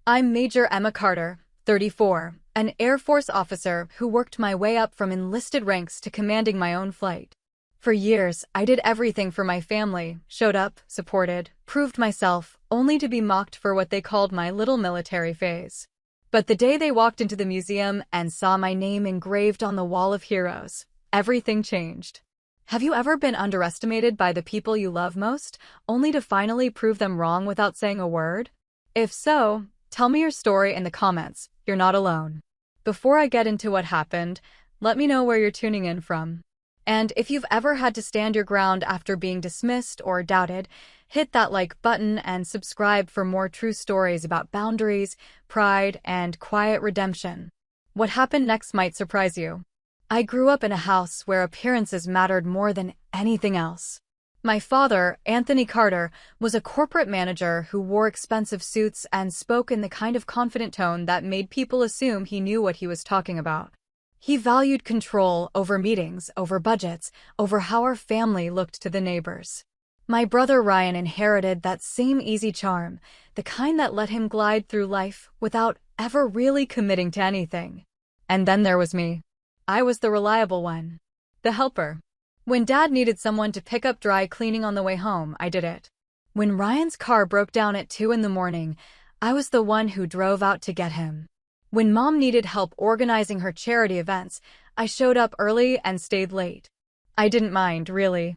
I'm Major Emma Carter, 34, an Air Force officer who worked my way up from enlisted ranks to commanding my own flight. For years, I did everything for my family, showed up, supported, proved myself, only to be mocked for what they called my little military phase. But the day they walked into the museum and saw my name engraved on the Wall of Heroes, everything changed. Have you ever been underestimated by the people you love most, only to finally prove them wrong without saying a word? If so, tell me your story in the comments. You're not alone. Before I get into what happened, let me know where you're tuning in from. And if you've ever had to stand your ground after being dismissed or doubted, hit that like button and subscribe for more true stories about boundaries, pride, and quiet redemption. What happened next might surprise you. I grew up in a house where appearances mattered more than anything else. My father, Anthony Carter, was a corporate manager who wore expensive suits and spoke in the kind of confident tone that made people assume he knew what he was talking about. He valued control over meetings, over budgets, over how our family looked to the neighbors. My brother Ryan inherited that same easy charm, the kind that let him glide through life without ever really committing to anything. And then there was me. I was the reliable one. The helper. When Dad needed someone to pick up dry cleaning on the way home, I did it. When Ryan's car broke down at 2 in the morning, I was the one who drove out to get him. When Mom needed help organizing her charity events, I showed up early and stayed late. I didn't mind, really.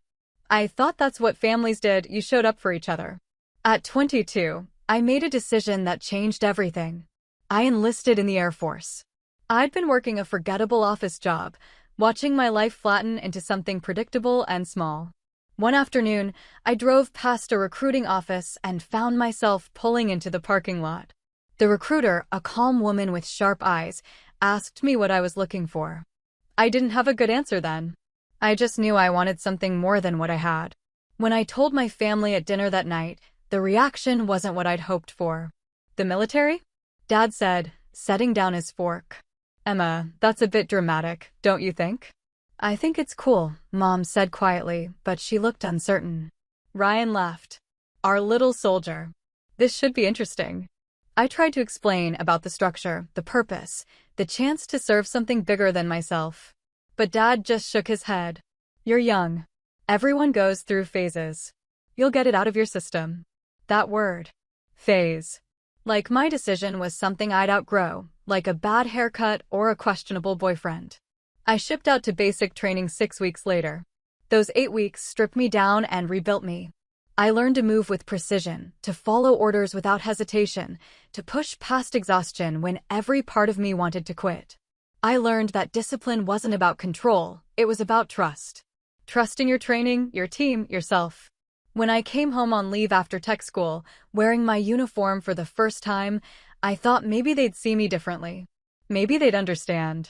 I thought that's what families did, you showed up for each other. At 22, I made a decision that changed everything. I enlisted in the Air Force. I'd been working a forgettable office job, watching my life flatten into something predictable and small. One afternoon, I drove past a recruiting office and found myself pulling into the parking lot. The recruiter, a calm woman with sharp eyes, asked me what I was looking for. I didn't have a good answer then. I just knew I wanted something more than what I had. When I told my family at dinner that night, the reaction wasn't what I'd hoped for. The military? Dad said, setting down his fork. Emma, that's a bit dramatic, don't you think? I think it's cool, Mom said quietly, but she looked uncertain. Ryan laughed. Our little soldier. This should be interesting. I tried to explain about the structure, the purpose, the chance to serve something bigger than myself. But Dad just shook his head. You're young. Everyone goes through phases. You'll get it out of your system. That word. Phase. Like my decision was something I'd outgrow, like a bad haircut or a questionable boyfriend. I shipped out to basic training 6 weeks later. Those 8 weeks stripped me down and rebuilt me. I learned to move with precision, to follow orders without hesitation, to push past exhaustion when every part of me wanted to quit. I learned that discipline wasn't about control, it was about trust. Trust in your training, your team, yourself. When I came home on leave after tech school, wearing my uniform for the first time, I thought maybe they'd see me differently. Maybe they'd understand.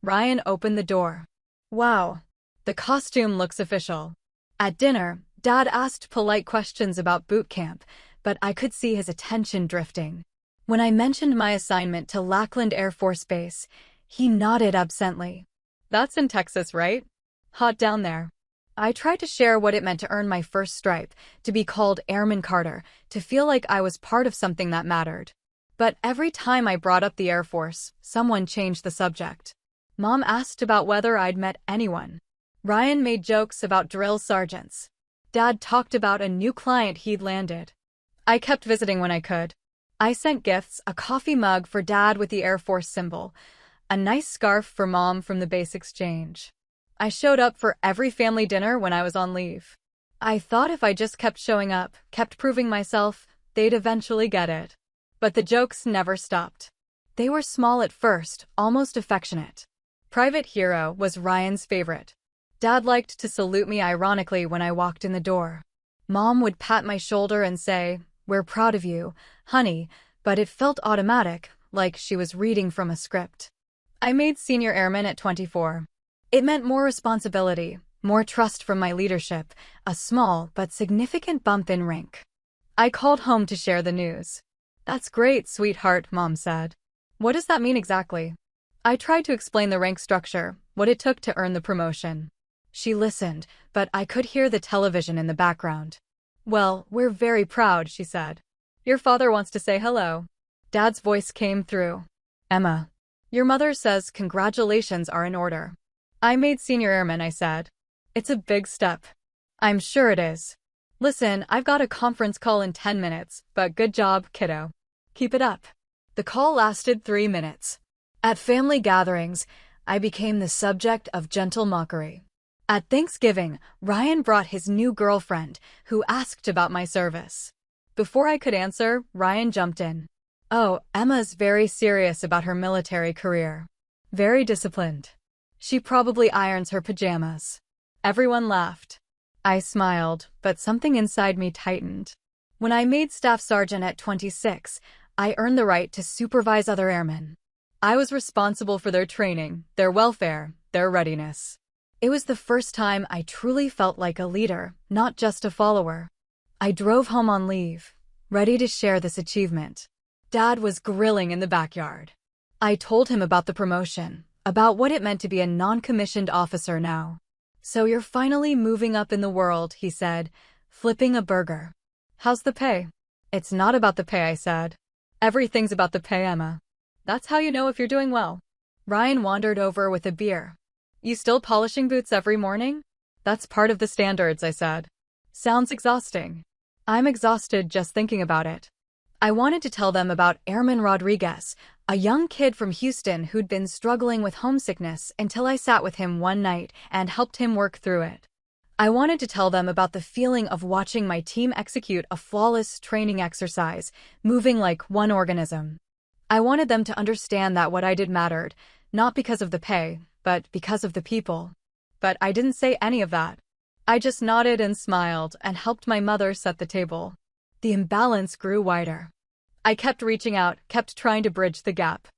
Ryan opened the door. Wow, the costume looks official. At dinner, Dad asked polite questions about boot camp, but I could see his attention drifting. When I mentioned my assignment to Lackland Air Force Base, he nodded absently. That's in Texas, right? Hot down there. I tried to share what it meant to earn my first stripe, to be called Airman Carter, to feel like I was part of something that mattered. But every time I brought up the Air Force, someone changed the subject. Mom asked about whether I'd met anyone. Ryan made jokes about drill sergeants. Dad talked about a new client he'd landed. I kept visiting when I could. I sent gifts, a coffee mug for Dad with the Air Force symbol, a nice scarf for Mom from the base exchange. I showed up for every family dinner when I was on leave. I thought if I just kept showing up, kept proving myself, they'd eventually get it. But the jokes never stopped. They were small at first, almost affectionate. Private Hero was Ryan's favorite. Dad liked to salute me ironically when I walked in the door. Mom would pat my shoulder and say, "We're proud of you, honey," but it felt automatic, like she was reading from a script. I made senior airman at 24. It meant more responsibility, more trust from my leadership, a small but significant bump in rank. I called home to share the news. "That's great, sweetheart," Mom said. "What does that mean exactly?" I tried to explain the rank structure, what it took to earn the promotion. She listened, but I could hear the television in the background. "Well, we're very proud," she said. "Your father wants to say hello." Dad's voice came through. Emma, your mother says congratulations are in order. I made senior airman, I said. It's a big step. I'm sure it is. Listen, I've got a conference call in 10 minutes, but good job, kiddo. Keep it up. The call lasted 3 minutes. At family gatherings, I became the subject of gentle mockery. At Thanksgiving, Ryan brought his new girlfriend, who asked about my service. Before I could answer, Ryan jumped in. Oh, Emma's very serious about her military career. Very disciplined. She probably irons her pajamas. Everyone laughed. I smiled, but something inside me tightened. When I made staff sergeant at 26, I earned the right to supervise other airmen. I was responsible for their training, their welfare, their readiness. It was the first time I truly felt like a leader, not just a follower. I drove home on leave, ready to share this achievement. Dad was grilling in the backyard. I told him about the promotion, about what it meant to be a non-commissioned officer now. So you're finally moving up in the world, he said, flipping a burger. How's the pay? It's not about the pay, I said. Everything's about the pay, Emma. That's how you know if you're doing well. Ryan wandered over with a beer. You still polishing boots every morning? That's part of the standards, I said. Sounds exhausting. I'm exhausted just thinking about it. I wanted to tell them about Airman Rodriguez, a young kid from Houston who'd been struggling with homesickness until I sat with him one night and helped him work through it. I wanted to tell them about the feeling of watching my team execute a flawless training exercise, moving like one organism. I wanted them to understand that what I did mattered, not because of the pay, but because of the people. But I didn't say any of that. I just nodded and smiled and helped my mother set the table. The imbalance grew wider. I kept reaching out, kept trying to bridge the gap.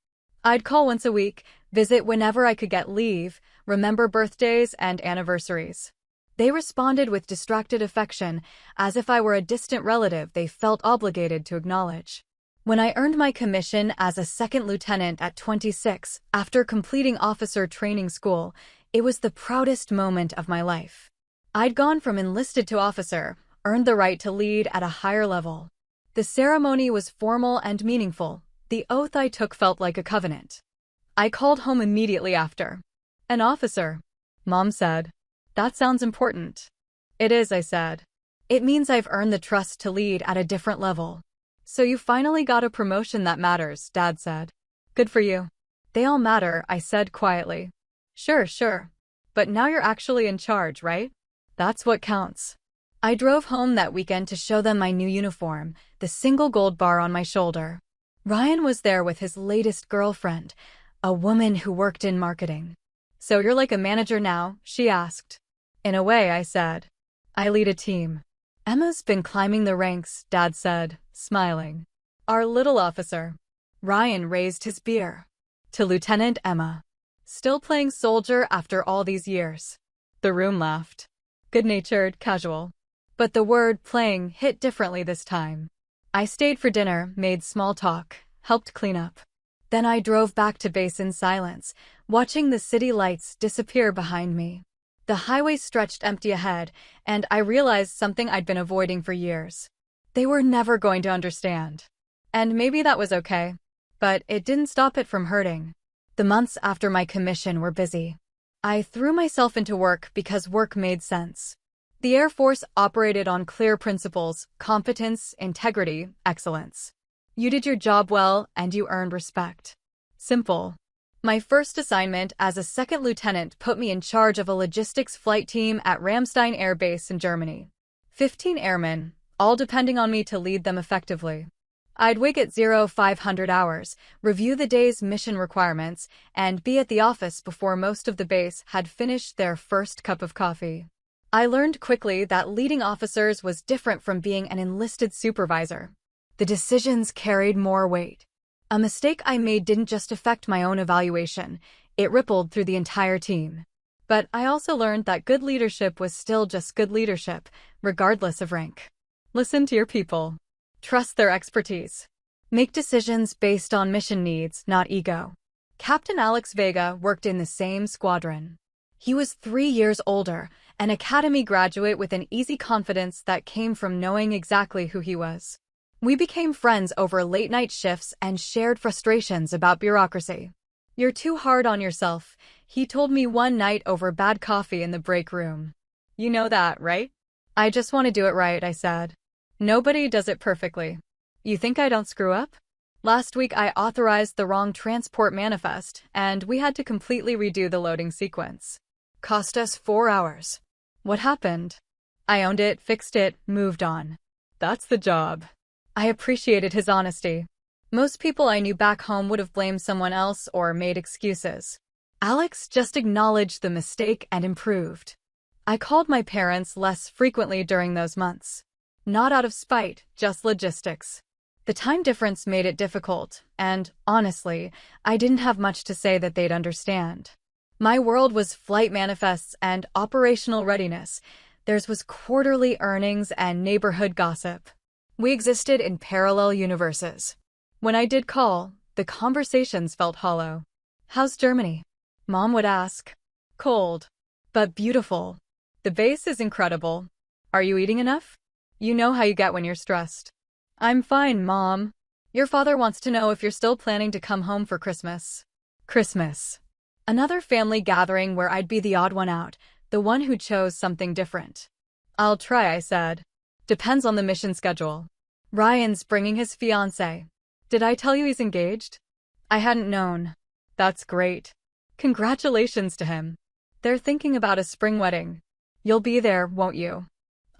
I'd call once a week, visit whenever I could get leave, remember birthdays and anniversaries. They responded with distracted affection, as if I were a distant relative they felt obligated to acknowledge. When I earned my commission as a second lieutenant at 26, after completing officer training school, it was the proudest moment of my life. I'd gone from enlisted to officer, earned the right to lead at a higher level. The ceremony was formal and meaningful. The oath I took felt like a covenant. I called home immediately after. An officer, Mom said. That sounds important. It is, I said. It means I've earned the trust to lead at a different level. So you finally got a promotion that matters, Dad said. Good for you. They all matter, I said quietly. Sure. But now you're actually in charge, right? That's what counts. I drove home that weekend to show them my new uniform, the single gold bar on my shoulder. Ryan was there with his latest girlfriend, a woman who worked in marketing. So you're like a manager now? She asked. In a way, I said. I lead a team. Emma's been climbing the ranks, Dad said, smiling. Our little officer. Ryan raised his beer. To Lieutenant Emma. Still playing soldier after all these years. The room laughed. Good-natured, casual. But the word playing hit differently this time. I stayed for dinner, made small talk, helped clean up. Then I drove back to base in silence, watching the city lights disappear behind me. The highway stretched empty ahead, and I realized something I'd been avoiding for years. They were never going to understand. And maybe that was okay. But it didn't stop it from hurting. The months after my commission were busy. I threw myself into work because work made sense. The Air Force operated on clear principles: competence, integrity, excellence. You did your job well, and you earned respect. Simple. My first assignment as a second lieutenant put me in charge of a logistics flight team at Ramstein Air Base in Germany. 15 airmen, all depending on me to lead them effectively. I'd wake at 0500 hours, review the day's mission requirements, and be at the office before most of the base had finished their first cup of coffee. I learned quickly that leading officers was different from being an enlisted supervisor. The decisions carried more weight. A mistake I made didn't just affect my own evaluation, it rippled through the entire team. But I also learned that good leadership was still just good leadership, regardless of rank. Listen to your people. Trust their expertise. Make decisions based on mission needs, not ego. Captain Alex Vega worked in the same squadron. He was 3 years older, an academy graduate with an easy confidence that came from knowing exactly who he was. We became friends over late-night shifts and shared frustrations about bureaucracy. "You're too hard on yourself," he told me one night over bad coffee in the break room. "You know that, right?" "I just want to do it right," I said. "Nobody does it perfectly." "You think I don't screw up?" "Last week I authorized the wrong transport manifest, and we had to completely redo the loading sequence. Cost us 4 hours." "What happened?" "I owned it, fixed it, moved on." "That's the job." I appreciated his honesty. Most people I knew back home would have blamed someone else or made excuses. Alex just acknowledged the mistake and improved. I called my parents less frequently during those months. Not out of spite, just logistics. The time difference made it difficult, and, honestly, I didn't have much to say that they'd understand. My world was flight manifests and operational readiness. Theirs was quarterly earnings and neighborhood gossip. We existed in parallel universes. When I did call, the conversations felt hollow. "How's Germany?" Mom would ask. "Cold, but beautiful. The base is incredible. Are you eating enough? You know how you get when you're stressed." "I'm fine, Mom. Your father wants to know if you're still planning to come home for Christmas." Christmas. Another family gathering where I'd be the odd one out, the one who chose something different. "I'll try," I said. "Depends on the mission schedule." "Ryan's bringing his fiancée. Did I tell you he's engaged?" I hadn't known. "That's great. Congratulations to him. They're thinking about a spring wedding. You'll be there, won't you?"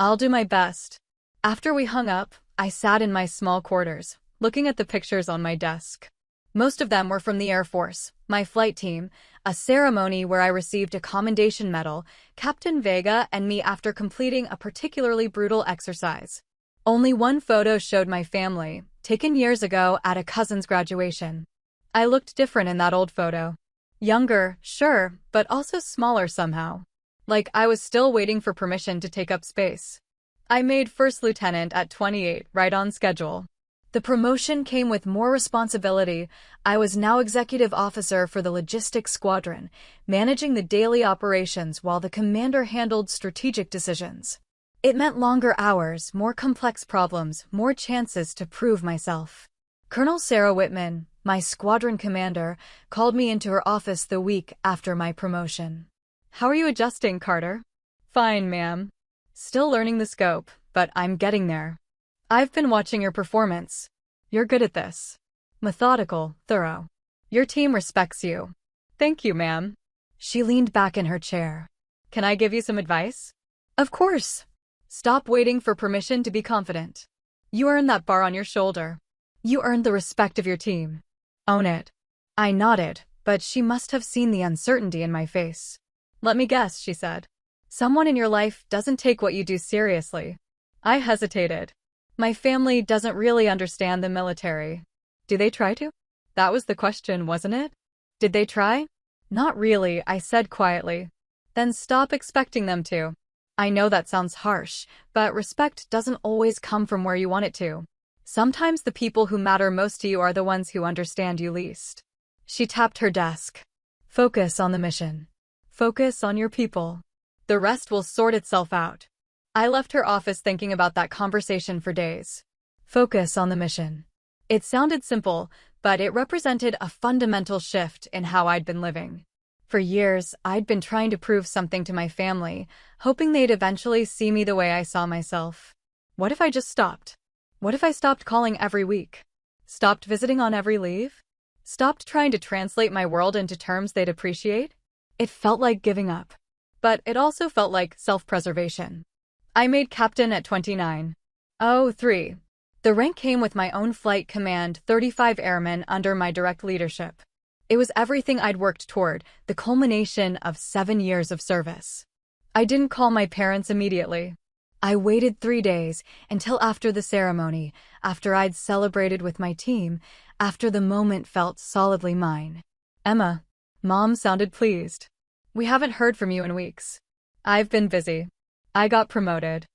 "I'll do my best." After we hung up, I sat in my small quarters, looking at the pictures on my desk. Most of them were from the Air Force, my flight team, a ceremony where I received a commendation medal, Captain Vega and me after completing a particularly brutal exercise. Only one photo showed my family, taken years ago at a cousin's graduation. I looked different in that old photo. Younger, sure, but also smaller somehow. Like I was still waiting for permission to take up space. I made first lieutenant at 28, right on schedule. The promotion came with more responsibility. I was now executive officer for the logistics squadron, managing the daily operations while the commander handled strategic decisions. It meant longer hours, more complex problems, more chances to prove myself. Colonel Sarah Whitman, my squadron commander, called me into her office the week after my promotion. "How are you adjusting, Carter?" "Fine, ma'am. Still learning the scope, but I'm getting there. I've been watching your performance. You're good at this. Methodical, thorough. Your team respects you." "Thank you, ma'am." She leaned back in her chair. "Can I give you some advice?" "Of course." "Stop waiting for permission to be confident. You earned that bar on your shoulder. You earned the respect of your team. Own it." I nodded, but she must have seen the uncertainty in my face. "Let me guess," she said. "Someone in your life doesn't take what you do seriously." I hesitated. "My family doesn't really understand the military." "Do they try to?" That was the question, wasn't it? Did they try? "Not really," I said quietly. "Then stop expecting them to." I know that sounds harsh, but respect doesn't always come from where you want it to. Sometimes the people who matter most to you are the ones who understand you least. She tapped her desk. "Focus on the mission. Focus on your people. The rest will sort itself out." I left her office thinking about that conversation for days. Focus on the mission. It sounded simple, but it represented a fundamental shift in how I'd been living. For years, I'd been trying to prove something to my family, hoping they'd eventually see me the way I saw myself. What if I just stopped? What if I stopped calling every week? Stopped visiting on every leave? Stopped trying to translate my world into terms they'd appreciate? It felt like giving up. But it also felt like self-preservation. I made captain at 29. Oh, 3. The rank came with my own flight command, 35 airmen under my direct leadership. It was everything I'd worked toward, the culmination of 7 years of service. I didn't call my parents immediately. I waited 3 days, until after the ceremony, after I'd celebrated with my team, after the moment felt solidly mine. "Emma." Mom sounded pleased. "We haven't heard from you in weeks." "I've been busy. I got promoted.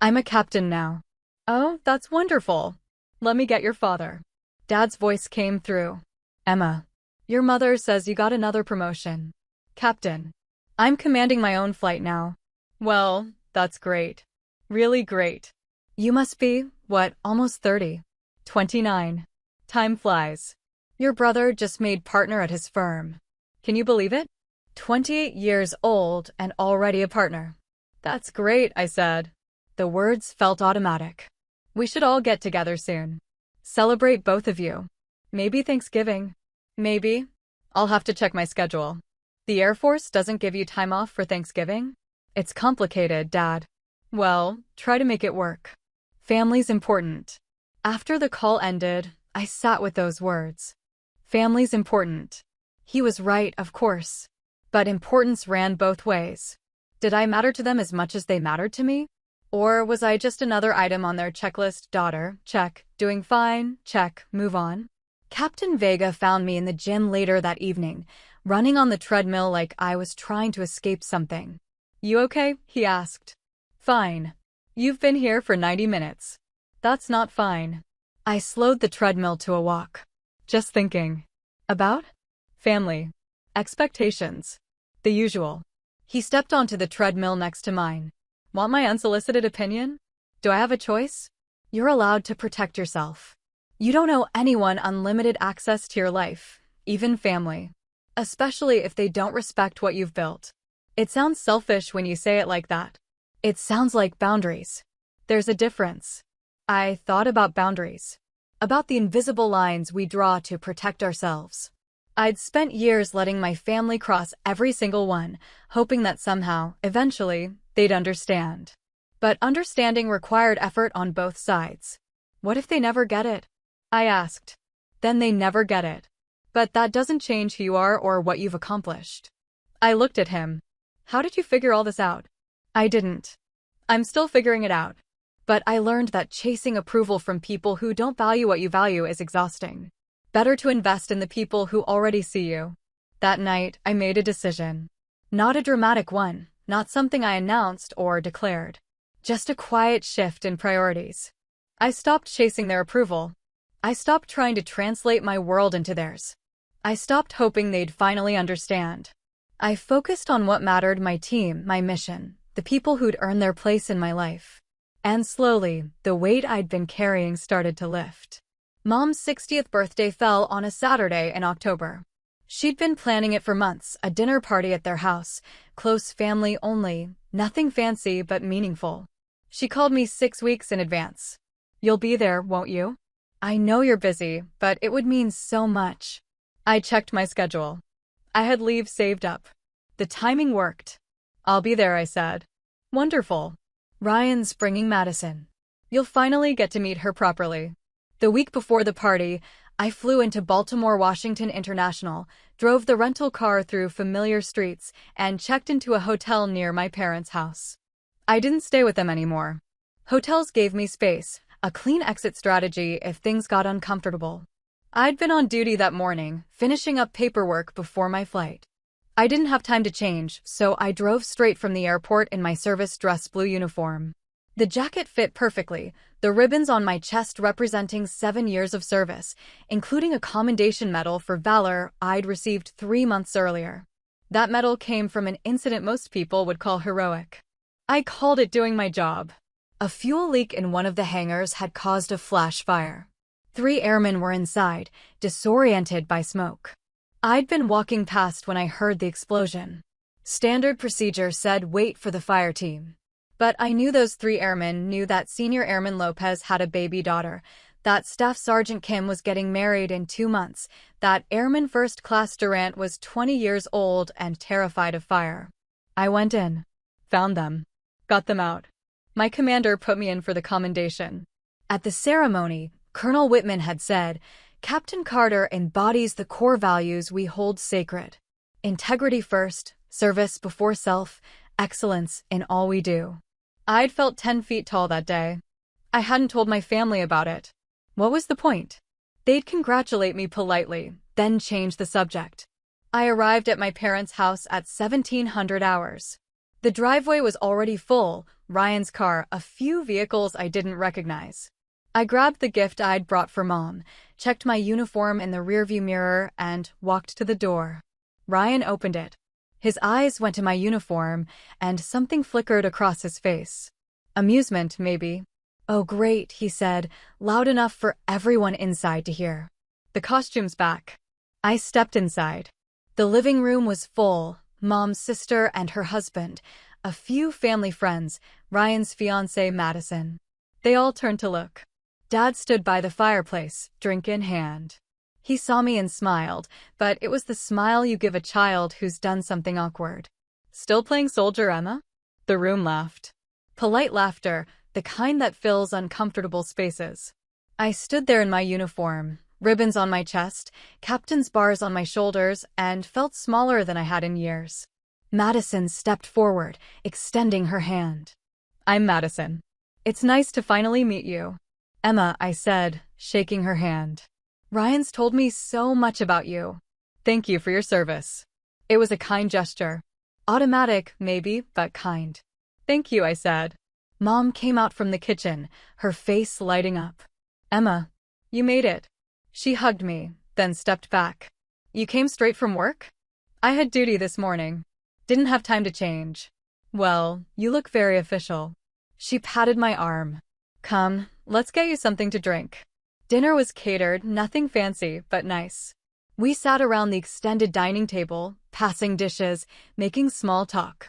I'm a captain now." "Oh, that's wonderful. Let me get your father." Dad's voice came through. "Emma, your mother says you got another promotion. Captain. I'm commanding my own flight now." "Well, that's great. Really great." "You must be, what, almost 30. 29. Time flies. Your brother just made partner at his firm. Can you believe it? 28 years old and already a partner. That's great, I said. The words felt automatic. We should all get together soon. Celebrate both of you. Maybe Thanksgiving. Maybe. I'll have to check my schedule. The Air Force doesn't give you time off for Thanksgiving? It's complicated, Dad. Well, try to make it work. Family's important. After the call ended, I sat with those words. Family's important. He was right, of course. But importance ran both ways. Did I matter to them as much as they mattered to me? Or was I just another item on their checklist? Daughter, check. Doing fine, check. Move on. Captain Vega found me in the gym later that evening, running on the treadmill like I was trying to escape something. You okay? He asked. Fine. You've been here for 90 minutes. That's not fine. I slowed the treadmill to a walk. Just thinking. About? Family. Expectations. The usual. He stepped onto the treadmill next to mine. Want my unsolicited opinion? Do I have a choice? You're allowed to protect yourself. You don't owe anyone unlimited access to your life, even family. Especially if they don't respect what you've built. It sounds selfish when you say it like that. It sounds like boundaries. There's a difference. I thought about boundaries. About the invisible lines we draw to protect ourselves. I'd spent years letting my family cross every single one, hoping that somehow, eventually, they'd understand. But understanding required effort on both sides. What if they never get it? I asked. Then they never get it. But that doesn't change who you are or what you've accomplished. I looked at him. How did you figure all this out? I didn't. I'm still figuring it out. But I learned that chasing approval from people who don't value what you value is exhausting. Better to invest in the people who already see you. That night, I made a decision. Not a dramatic one, not something I announced or declared. Just a quiet shift in priorities. I stopped chasing their approval. I stopped trying to translate my world into theirs. I stopped hoping they'd finally understand. I focused on what mattered: my team, my mission, the people who'd earned their place in my life. And slowly, the weight I'd been carrying started to lift. Mom's 60th birthday fell on a Saturday in October. She'd been planning it for months, a dinner party at their house, close family only, nothing fancy but meaningful. She called me 6 weeks in advance. You'll be there, won't you? I know you're busy, but it would mean so much. I checked my schedule. I had leave saved up. The timing worked. I'll be there, I said. Wonderful. Ryan's bringing Madison. You'll finally get to meet her properly. The week before the party, I flew into Baltimore Washington International, drove the rental car through familiar streets, and checked into a hotel near my parents' house. I didn't stay with them anymore. Hotels gave me space, a clean exit strategy if things got uncomfortable. I'd been on duty that morning, finishing up paperwork before my flight. I didn't have time to change, so I drove straight from the airport in my service dress blue uniform. The jacket fit perfectly, the ribbons on my chest representing 7 years of service, including a commendation medal for valor I'd received 3 months earlier. That medal came from an incident most people would call heroic. I called it doing my job. A fuel leak in one of the hangars had caused a flash fire. 3 airmen were inside, disoriented by smoke. I'd been walking past when I heard the explosion. Standard procedure said wait for the fire team. But I knew those 3 airmen knew that Senior Airman Lopez had a baby daughter, that Staff Sergeant Kim was getting married in 2 months, that Airman First Class Durant was 20 years old and terrified of fire. I went in. Found them. Got them out. My commander put me in for the commendation. At the ceremony, Colonel Whitman had said, Captain Carter embodies the core values we hold sacred. Integrity first, service before self, excellence in all we do. I'd felt 10 feet tall that day. I hadn't told my family about it. What was the point? They'd congratulate me politely, then change the subject. I arrived at my parents' house at 1700 hours. The driveway was already full, Ryan's car, a few vehicles I didn't recognize. I grabbed the gift I'd brought for Mom, checked my uniform in the rearview mirror, and walked to the door. Ryan opened it. His eyes went to my uniform, and something flickered across his face. Amusement, maybe. Oh, great, he said, loud enough for everyone inside to hear. The costume's back. I stepped inside. The living room was full, Mom's sister and her husband, a few family friends, Ryan's fiancée Madison. They all turned to look. Dad stood by the fireplace, drink in hand. He saw me and smiled, but it was the smile you give a child who's done something awkward. Still playing soldier, Emma? The room laughed. Polite laughter, the kind that fills uncomfortable spaces. I stood there in my uniform, ribbons on my chest, captain's bars on my shoulders, and felt smaller than I had in years. Madison stepped forward, extending her hand. I'm Madison. It's nice to finally meet you. Emma, I said, shaking her hand. Ryan's told me so much about you. Thank you for your service. It was a kind gesture. Automatic, maybe, but kind. Thank you, I said. Mom came out from the kitchen, her face lighting up. Emma, you made it. She hugged me, then stepped back. You came straight from work? I had duty this morning. Didn't have time to change. Well, you look very official. She patted my arm. Come, let's get you something to drink. Dinner was catered, nothing fancy, but nice. We sat around the extended dining table, passing dishes, making small talk.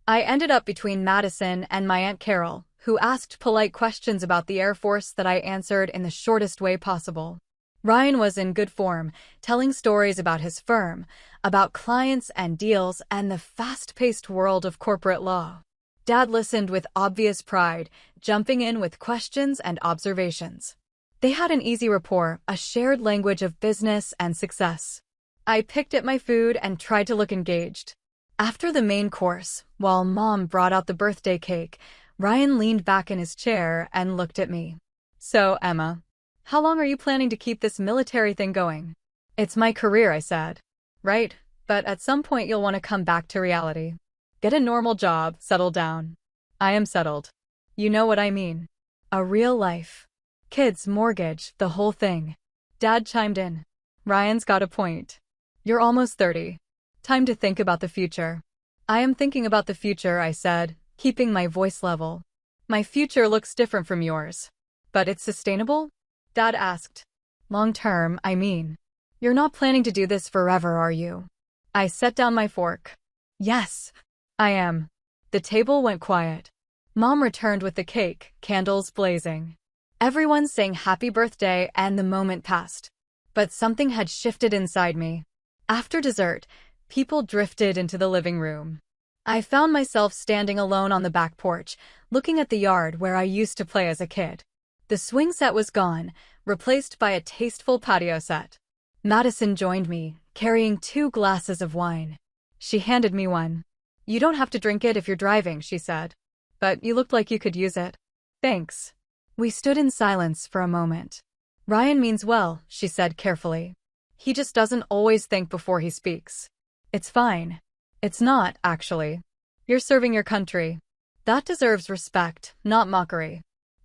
I ended up between Madison and my Aunt Carol, who asked polite questions about the Air Force that I answered in the shortest way possible. Ryan was in good form, telling stories about his firm, about clients and deals, and the fast-paced world of corporate law. Dad listened with obvious pride, jumping in with questions and observations. They had an easy rapport, a shared language of business and success. I picked at my food and tried to look engaged. After the main course, while Mom brought out the birthday cake, Ryan leaned back in his chair and looked at me. So, Emma, how long are you planning to keep this military thing going? It's my career, I said. Right, but at some point you'll want to come back to reality. Get a normal job, settle down. I am settled. You know what I mean. A real life. Kids, mortgage, the whole thing. Dad chimed in. Ryan's got a point. You're almost 30. Time to think about the future. I am thinking about the future, I said, keeping my voice level. My future looks different from yours. But it's sustainable? Dad asked. Long term, I mean. You're not planning to do this forever, are you? I set down my fork. Yes, I am. The table went quiet. Mom returned with the cake, candles blazing. Everyone sang happy birthday and the moment passed. But something had shifted inside me. After dessert, people drifted into the living room. I found myself standing alone on the back porch, looking at the yard where I used to play as a kid. The swing set was gone, replaced by a tasteful patio set. Madison joined me, carrying 2 glasses of wine. She handed me one. You don't have to drink it if you're driving, she said. But you looked like you could use it. Thanks. We stood in silence for a moment. Ryan means well, she said carefully. He just doesn't always think before he speaks. It's fine. It's not, actually. You're serving your country. That deserves respect, not mockery.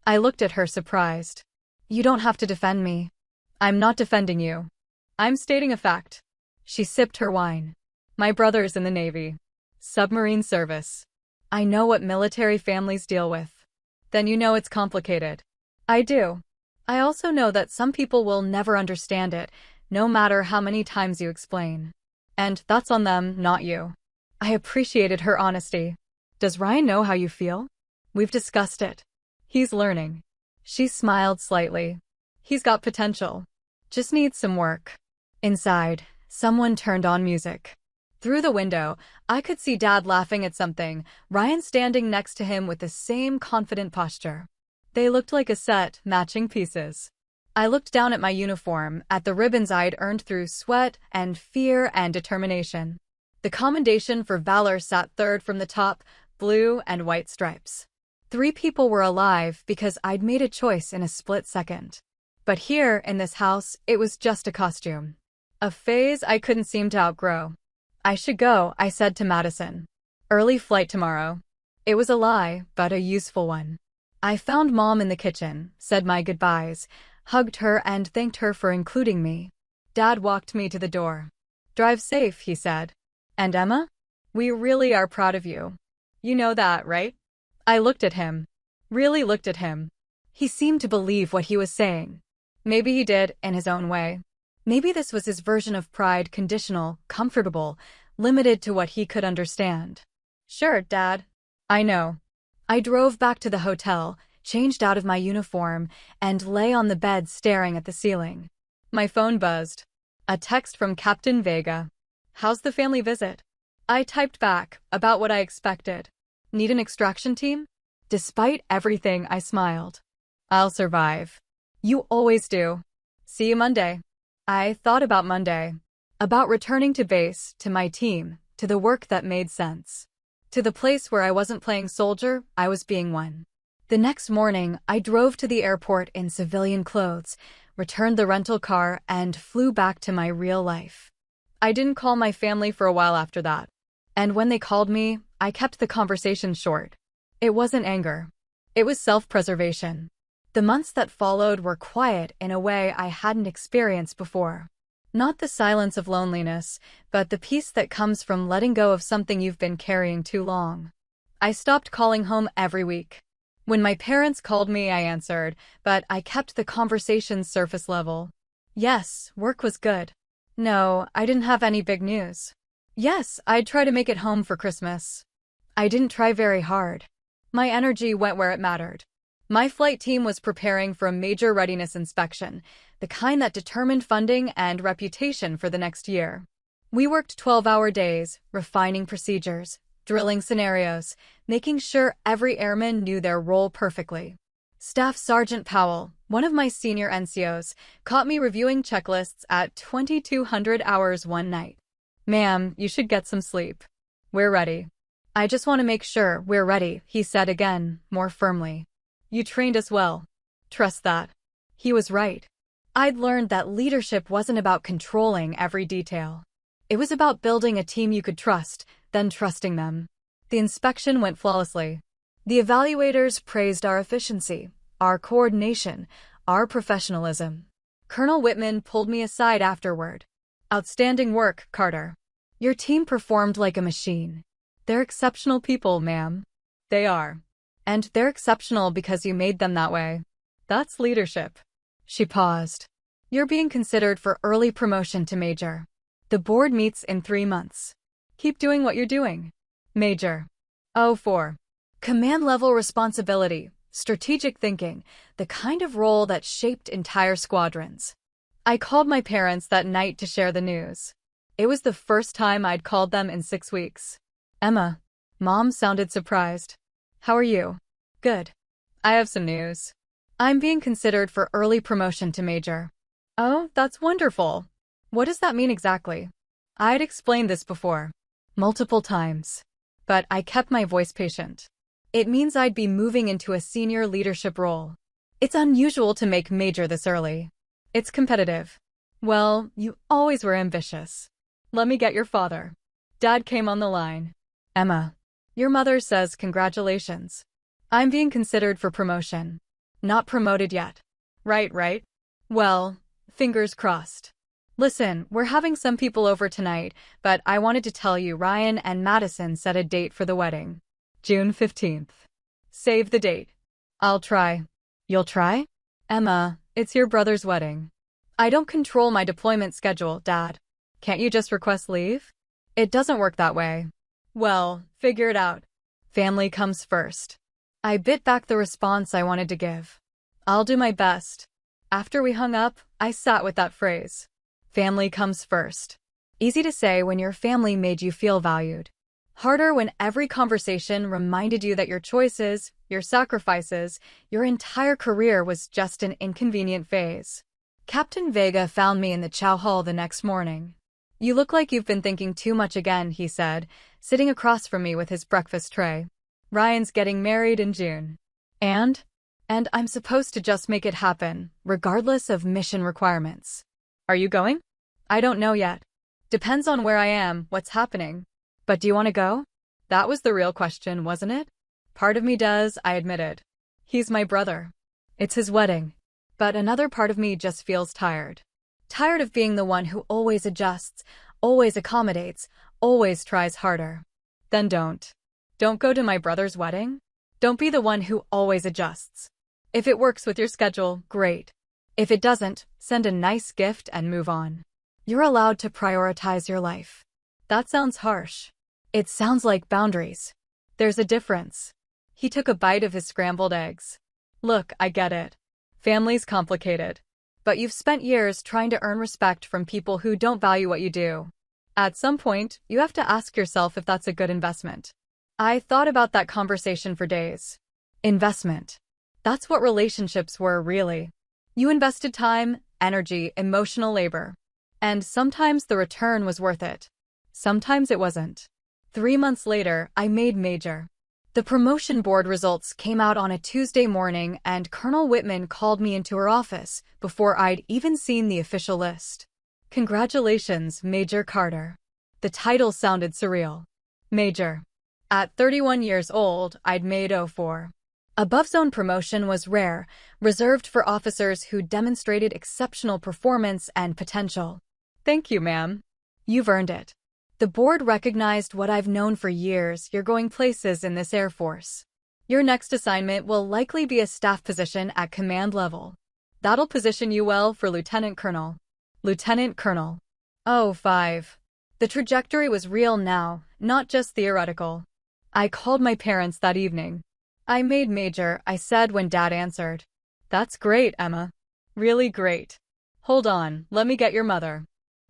I looked at her surprised. You don't have to defend me. I'm not defending you. I'm stating a fact. She sipped her wine. My brother's in the Navy. Submarine service. I know what military families deal with. Then you know it's complicated. I do. I also know that some people will never understand it, no matter how many times you explain. And that's on them, not you. I appreciated her honesty. Does Ryan know how you feel? We've discussed it. He's learning. She smiled slightly. He's got potential. Just needs some work. Inside, someone turned on music. Through the window, I could see Dad laughing at something, Ryan standing next to him with the same confident posture. They looked like a set, matching pieces. I looked down at my uniform, at the ribbons I'd earned through sweat and fear and determination. The commendation for valor sat third from the top, blue and white stripes. 3 people were alive because I'd made a choice in a split second. But here, in this house, it was just a costume. A phase I couldn't seem to outgrow. I should go, I said to Madison. Early flight tomorrow. It was a lie, but a useful one. I found Mom in the kitchen, said my goodbyes, hugged her and thanked her for including me. Dad walked me to the door. Drive safe, he said. And Emma? We really are proud of you. You know that, right? I looked at him. Really looked at him. He seemed to believe what he was saying. Maybe he did, in his own way. Maybe this was his version of pride, conditional, comfortable, limited to what he could understand. Sure, Dad. I know. I drove back to the hotel, changed out of my uniform, and lay on the bed staring at the ceiling. My phone buzzed. A text from Captain Vega. How's the family visit? I typed back, about what I expected. Need an extraction team? Despite everything, I smiled. I'll survive. You always do. See you Monday. I thought about Monday. About returning to base, to my team, to the work that made sense. To the place where I wasn't playing soldier, I was being one. The next morning, I drove to the airport in civilian clothes, returned the rental car, and flew back to my real life. I didn't call my family for a while after that. And when they called me, I kept the conversation short. It wasn't anger. It was self-preservation. The months that followed were quiet in a way I hadn't experienced before. Not the silence of loneliness, but the peace that comes from letting go of something you've been carrying too long. I stopped calling home every week. When my parents called me, I answered, but I kept the conversation surface level. Yes, work was good. No, I didn't have any big news. Yes, I'd try to make it home for Christmas. I didn't try very hard. My energy went where it mattered. My flight team was preparing for a major readiness inspection, the kind that determined funding and reputation for the next year. We worked 12-hour days, refining procedures, drilling scenarios, making sure every airman knew their role perfectly. Staff Sergeant Powell, one of my senior NCOs, caught me reviewing checklists at 2200 hours one night. Ma'am, you should get some sleep. We're ready. I just want to make sure we're ready, he said again, more firmly. You trained us well. Trust that. He was right. I'd learned that leadership wasn't about controlling every detail. It was about building a team you could trust, then trusting them. The inspection went flawlessly. The evaluators praised our efficiency, our coordination, our professionalism. Colonel Whitman pulled me aside afterward. Outstanding work, Carter. Your team performed like a machine. They're exceptional people, ma'am. They are. And they're exceptional because you made them that way. That's leadership. She paused. You're being considered for early promotion to Major. The board meets in 3 months. Keep doing what you're doing. Major. 04. Command-level responsibility, strategic thinking, the kind of role that shaped entire squadrons. I called my parents that night to share the news. It was the first time I'd called them in 6 weeks. Emma. Mom sounded surprised. How are you? Good. I have some news. I'm being considered for early promotion to Major. Oh, that's wonderful. What does that mean exactly? I'd explained this before. Multiple times. But I kept my voice patient. It means I'd be moving into a senior leadership role. It's unusual to make Major this early. It's competitive. Well, you always were ambitious. Let me get your father. Dad came on the line. Emma. Your mother says congratulations. I'm being considered for promotion. Not promoted yet. Right. Well, fingers crossed. Listen, we're having some people over tonight, but I wanted to tell you Ryan and Madison set a date for the wedding. June 15th. Save the date. I'll try. You'll try? Emma, it's your brother's wedding. I don't control my deployment schedule, Dad. Can't you just request leave? It doesn't work that way. Well, figure it out. Family comes first. I bit back the response I wanted to give. I'll do my best. After we hung up, I sat with that phrase. Family comes first. Easy to say when your family made you feel valued. Harder when every conversation reminded you that your choices, your sacrifices, your entire career was just an inconvenient phase. Captain Vega found me in the chow hall the next morning. You look like you've been thinking too much again, he said, sitting across from me with his breakfast tray. Ryan's getting married in June. And I'm supposed to just make it happen, regardless of mission requirements. Are you going? I don't know yet. Depends on where I am, what's happening. But do you want to go? That was the real question, wasn't it? Part of me does, I admitted. He's my brother. It's his wedding. But another part of me just feels tired. Tired of being the one who always adjusts, always accommodates, always tries harder. Then don't. Don't go to my brother's wedding. Don't be the one who always adjusts. If it works with your schedule, great. If it doesn't, send a nice gift and move on. You're allowed to prioritize your life. That sounds harsh. It sounds like boundaries. There's a difference. He took a bite of his scrambled eggs. Look, I get it. Family's complicated. But you've spent years trying to earn respect from people who don't value what you do. At some point, you have to ask yourself if that's a good investment. I thought about that conversation for days. Investment. That's what relationships were, really. You invested time, energy, emotional labor. And sometimes the return was worth it. Sometimes it wasn't. 3 months later, I made major. The promotion board results came out on a Tuesday morning, and Colonel Whitman called me into her office before I'd even seen the official list. Congratulations, Major Carter. The title sounded surreal. Major. At 31 years old, I'd made 04. Above-zone promotion was rare, reserved for officers who demonstrated exceptional performance and potential. Thank you, ma'am. You've earned it. The board recognized what I've known for years: you're going places in this Air Force. Your next assignment will likely be a staff position at command level. That'll position you well for Lieutenant Colonel. Lieutenant Colonel. Oh, 5. The trajectory was real now, not just theoretical. I called my parents that evening. I made major, I said when Dad answered. That's great, Emma. Really great. Hold on, let me get your mother.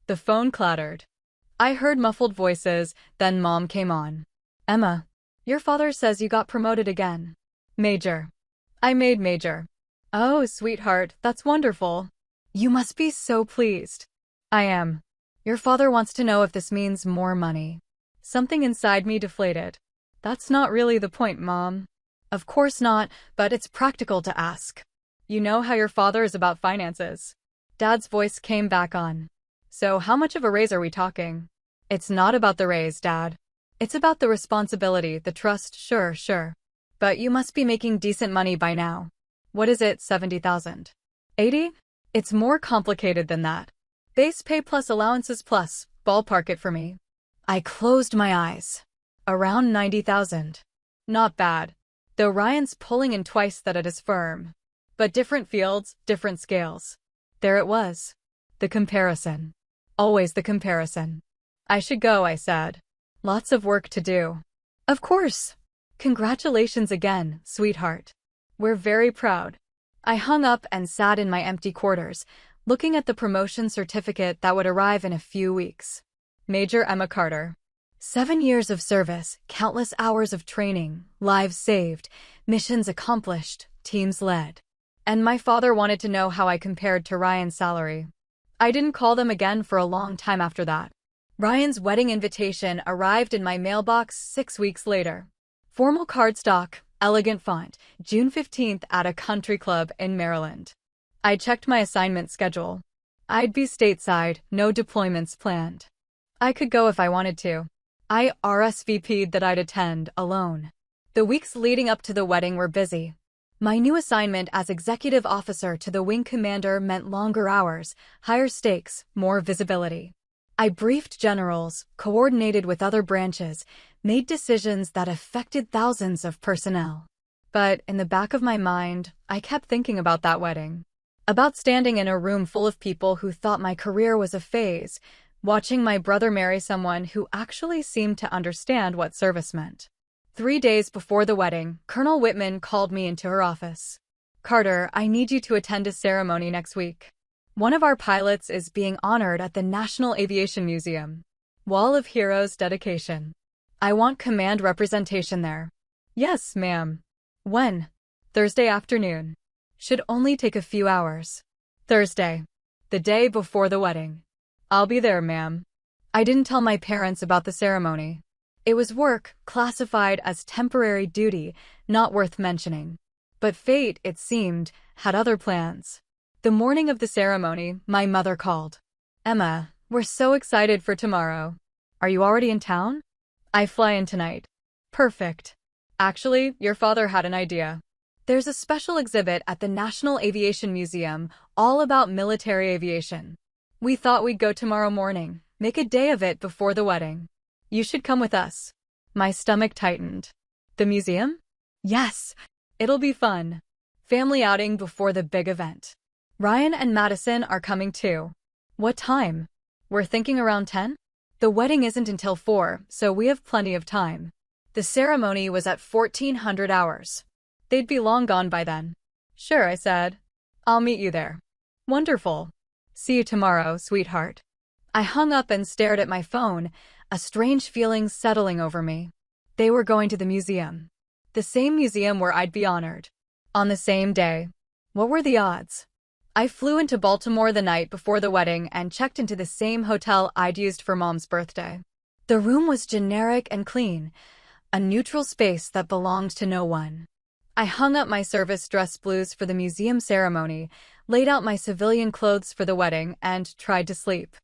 The phone clattered. I heard muffled voices, then Mom came on. Emma, your father says you got promoted again. Major. I made major. Oh, sweetheart, that's wonderful. You must be so pleased. I am. Your father wants to know if this means more money. Something inside me deflated. That's not really the point, Mom. Of course not, but it's practical to ask. You know how your father is about finances. Dad's voice came back on. So how much of a raise are we talking? It's not about the raise, Dad. It's about the responsibility, the trust. Sure. But you must be making decent money by now. What is it, 70,000? 80? It's more complicated than that. Base pay plus allowances plus, ballpark it for me. I closed my eyes. Around 90,000. Not bad. Though Ryan's pulling in twice that at his firm. But different fields, different scales. There it was. The comparison. Always the comparison. I should go, I said. Lots of work to do. Of course. Congratulations again, sweetheart. We're very proud. I hung up and sat in my empty quarters, looking at the promotion certificate that would arrive in a few weeks. Major Emma Carter. 7 years of service, countless hours of training, lives saved, missions accomplished, teams led. And my father wanted to know how I compared to Ryan's salary. I didn't call them again for a long time after that. Ryan's wedding invitation arrived in my mailbox 6 weeks later. Formal cardstock, elegant font, June 15th at a country club in Maryland. I checked my assignment schedule. I'd be stateside, no deployments planned. I could go if I wanted to. I RSVP'd that I'd attend, alone. The weeks leading up to the wedding were busy. My new assignment as executive officer to the wing commander meant longer hours, higher stakes, more visibility. I briefed generals, coordinated with other branches, made decisions that affected thousands of personnel. But in the back of my mind, I kept thinking about that wedding. About standing in a room full of people who thought my career was a phase, watching my brother marry someone who actually seemed to understand what service meant. 3 days before the wedding, Colonel Whitman called me into her office. Carter, I need you to attend a ceremony next week. One of our pilots is being honored at the National Aviation Museum. Wall of Heroes dedication. I want command representation there. Yes, ma'am. When? Thursday afternoon. Should only take a few hours. Thursday. The day before the wedding. I'll be there, ma'am. I didn't tell my parents about the ceremony. It was work, classified as temporary duty, not worth mentioning. But fate, it seemed, had other plans. The morning of the ceremony, my mother called. Emma, we're so excited for tomorrow. Are you already in town? I fly in tonight. Perfect. Actually, your father had an idea. There's a special exhibit at the National Aviation Museum, all about military aviation. We thought we'd go tomorrow morning, make a day of it before the wedding. You should come with us. My stomach tightened. The museum? Yes. It'll be fun. family outing before the big event. Ryan and Madison are coming too. What time? We're thinking around 10? The wedding isn't until 4, so we have plenty of time. The ceremony was at 1400 hours. They'd be long gone by then. Sure, I said. I'll meet you there. Wonderful. See you tomorrow, sweetheart. I hung up and stared at my phone, a strange feeling settling over me. They were going to the museum. The same museum where I'd be honored. On the same day. What were the odds? I flew into Baltimore the night before the wedding and checked into the same hotel I'd used for Mom's birthday. The room was generic and clean, a neutral space that belonged to no one. I hung up my service dress blues for the museum ceremony, laid out my civilian clothes for the wedding, and tried to sleep.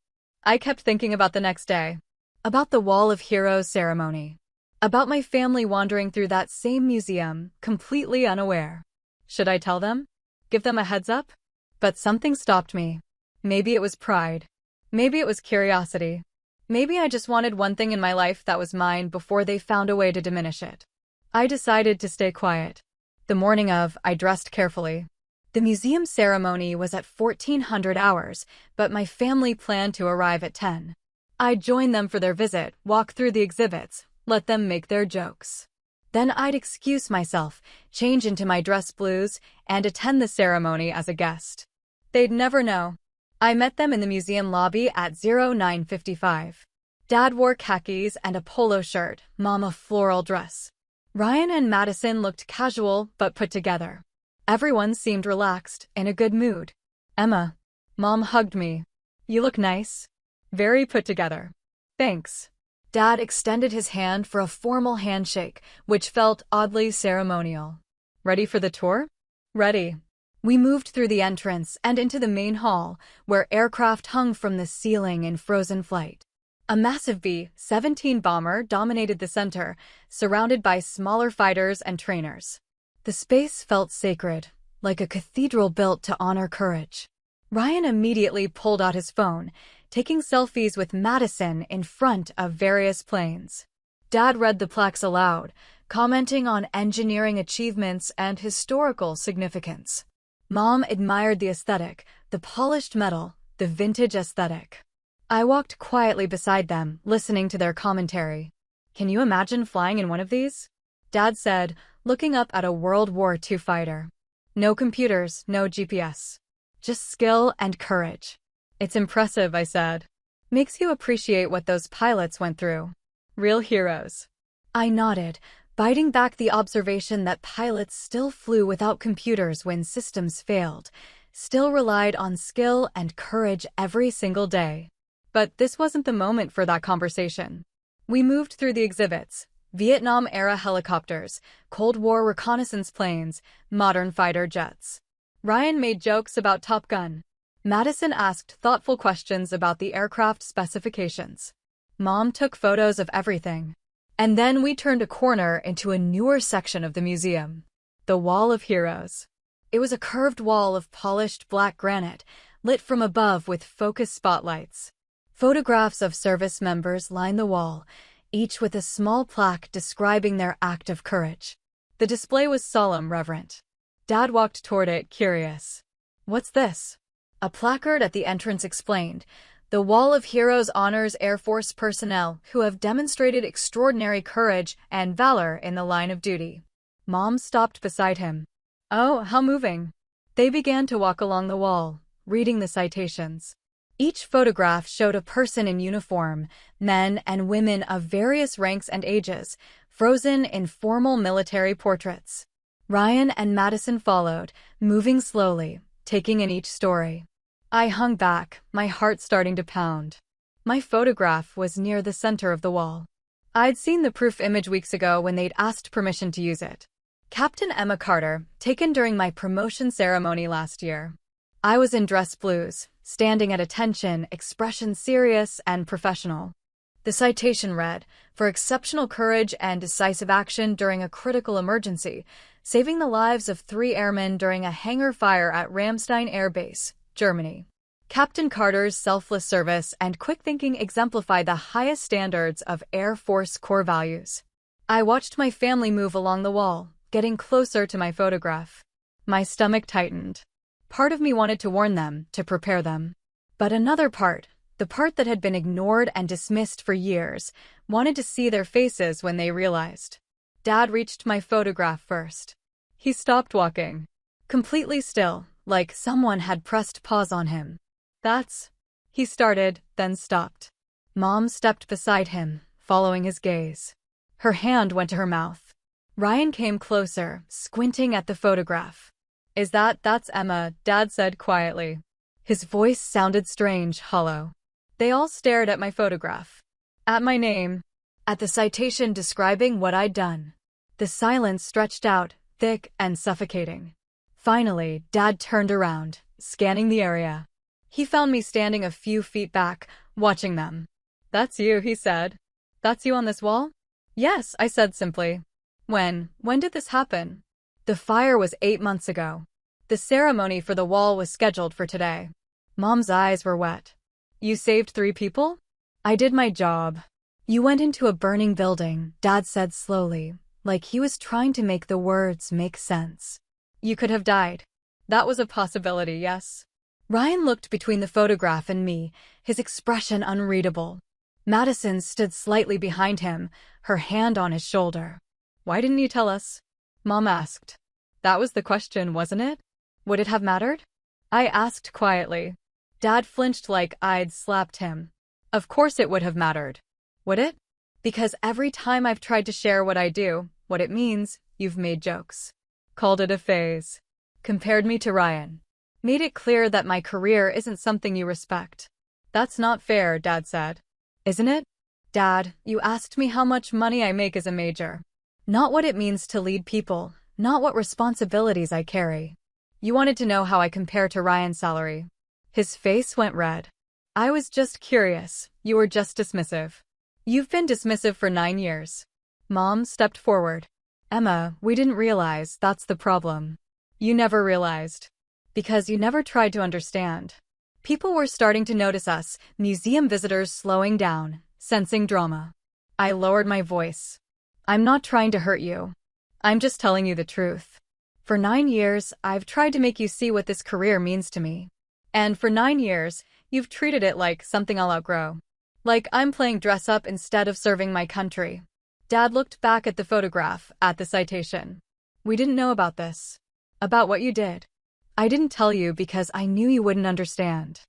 I kept thinking about the next day, about the Wall of Heroes ceremony, about my family wandering through that same museum, completely unaware. Should I tell them? Give them a heads up? But something stopped me. Maybe it was pride. Maybe it was curiosity. Maybe I just wanted one thing in my life that was mine before they found a way to diminish it. I decided to stay quiet. The morning of, I dressed carefully. The museum ceremony was at 1400 hours, but my family planned to arrive at 10. I'd join them for their visit, walk through the exhibits, let them make their jokes. Then I'd excuse myself, change into my dress blues, and attend the ceremony as a guest. They'd never know. I met them in the museum lobby at 09:55. Dad wore khakis and a polo shirt, Mom a floral dress. Ryan and Madison looked casual but put together. Everyone seemed relaxed, in a good mood. Emma. Mom hugged me. You look nice. Very put together. Thanks. Dad extended his hand for a formal handshake, which felt oddly ceremonial. Ready for the tour? Ready. We moved through the entrance and into the main hall, where aircraft hung from the ceiling in frozen flight. A massive B-17 bomber dominated the center, surrounded by smaller fighters and trainers. The space felt sacred, like a cathedral built to honor courage. Ryan immediately pulled out his phone, taking selfies with Madison in front of various planes. Dad read the plaques aloud, commenting on engineering achievements and historical significance. Mom admired the aesthetic, the polished metal, the vintage aesthetic. I walked quietly beside them, listening to their commentary. Can you imagine flying in one of these? Dad said, looking up at a World War II fighter. No computers, no GPS. Just skill and courage. It's impressive, I said. Makes you appreciate what those pilots went through. Real heroes. I nodded, biting back the observation that pilots still flew without computers when systems failed, still relied on skill and courage every single day. But this wasn't the moment for that conversation. We moved through the exhibits: Vietnam-era helicopters, Cold War reconnaissance planes, modern fighter jets. Ryan made jokes about Top Gun. Madison asked thoughtful questions about the aircraft specifications. Mom took photos of everything. And then we turned a corner into a newer section of the museum. The Wall of Heroes. It was a curved wall of polished black granite, lit from above with focused spotlights. Photographs of service members lined the wall, each with a small plaque describing their act of courage. The display was solemn, reverent. Dad walked toward it, curious. What's this? A placard at the entrance explained, "The Wall of Heroes honors Air Force personnel who have demonstrated extraordinary courage and valor in the line of duty." Mom stopped beside him. Oh, how moving. They began to walk along the wall, reading the citations. Each photograph showed a person in uniform, men and women of various ranks and ages, frozen in formal military portraits. Ryan and Madison followed, moving slowly, taking in each story. I hung back, my heart starting to pound. My photograph was near the center of the wall. I'd seen the proof image weeks ago when they'd asked permission to use it. Captain Emma Carter, taken during my promotion ceremony last year. I was in dress blues, standing at attention, expression serious and professional. The citation read, "For exceptional courage and decisive action during a critical emergency, saving the lives of 3 airmen during a hangar fire at Ramstein Air Base, Germany." Captain Carter's selfless service and quick thinking exemplify the highest standards of Air Force core values. I watched my family move along the wall, getting closer to my photograph. My stomach tightened. Part of me wanted to warn them, to prepare them. But another part, the part that had been ignored and dismissed for years, wanted to see their faces when they realized. Dad reached my photograph first. He stopped walking. Completely still, like someone had pressed pause on him. That's... He started, then stopped. Mom stepped beside him, following his gaze. Her hand went to her mouth. Ryan came closer, squinting at the photograph. That's Emma, Dad said quietly. His voice sounded strange, hollow. They all stared at my photograph. At my name. At the citation describing what I'd done. The silence stretched out, thick and suffocating. Finally, Dad turned around, scanning the area. He found me standing a few feet back, watching them. That's you, he said. That's you on this wall? Yes, I said simply. When did this happen? The fire was 8 months ago. The ceremony for the wall was scheduled for today. Mom's eyes were wet. You saved 3 people? I did my job. You went into a burning building, Dad said slowly, like he was trying to make the words make sense. You could have died. That was a possibility, yes? Ryan looked between the photograph and me, his expression unreadable. Madison stood slightly behind him, her hand on his shoulder. Why didn't you tell us? Mom asked. That was the question, wasn't it? Would it have mattered? I asked quietly. Dad flinched like I'd slapped him. Of course it would have mattered. Would it? Because every time I've tried to share what I do, what it means, you've made jokes. Called it a phase. Compared me to Ryan. Made it clear that my career isn't something you respect. That's not fair, Dad said. Isn't it? Dad, you asked me how much money I make as a major. Not what it means to lead people, not what responsibilities I carry. You wanted to know how I compare to Ryan's salary. His face went red. I was just curious. You were just dismissive. You've been dismissive for 9 years. Mom stepped forward. Emma, we didn't realize that's the problem. You never realized. Because you never tried to understand. People were starting to notice us, museum visitors slowing down, sensing drama. I lowered my voice. I'm not trying to hurt you. I'm just telling you the truth. For 9 years, I've tried to make you see what this career means to me. And for 9 years, you've treated it like something I'll outgrow. Like I'm playing dress-up instead of serving my country. Dad looked back at the photograph, at the citation. We didn't know about this. About what you did. I didn't tell you because I knew you wouldn't understand.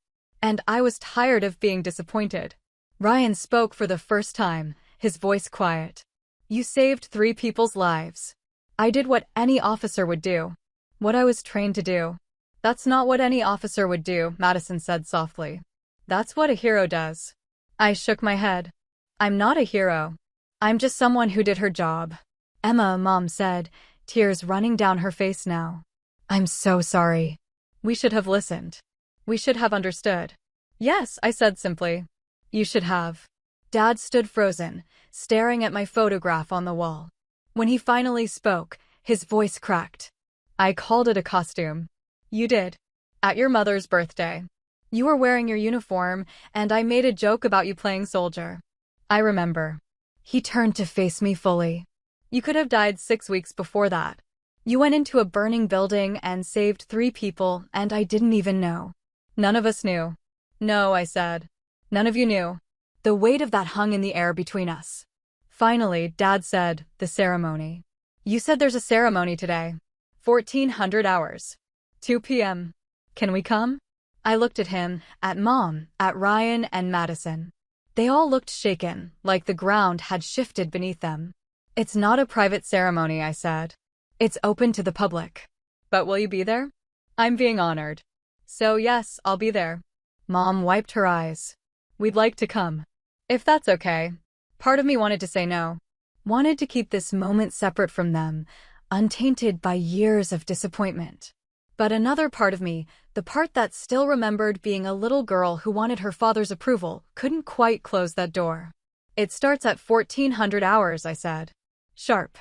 And I was tired of being disappointed. Ryan spoke for the first time, his voice quiet. You saved 3 people's lives. I did what any officer would do. What I was trained to do. That's not what any officer would do, Madison said softly. That's what a hero does. I shook my head. I'm not a hero. I'm just someone who did her job. Emma, Mom said, tears running down her face now. I'm so sorry. We should have listened. We should have understood. Yes, I said simply. You should have. Dad stood frozen, staring at my photograph on the wall. When he finally spoke, his voice cracked. I called it a costume. You did. At your mother's birthday. You were wearing your uniform, and I made a joke about you playing soldier. I remember. He turned to face me fully. You could have died 6 weeks before that. You went into a burning building and saved 3 people, and I didn't even know. None of us knew. No, I said. None of you knew. The weight of that hung in the air between us. Finally, Dad said, the ceremony. You said there's a ceremony today. 1400 hours. 2 p.m. Can we come? I looked at him, at Mom, at Ryan and Madison. They all looked shaken, like the ground had shifted beneath them. It's not a private ceremony, I said. It's open to the public. But will you be there? I'm being honored. So yes, I'll be there. Mom wiped her eyes. We'd like to come. If that's okay. Part of me wanted to say no. Wanted to keep this moment separate from them, untainted by years of disappointment. But another part of me, the part that still remembered being a little girl who wanted her father's approval, couldn't quite close that door. It starts at 1400 hours, I said. Sharp.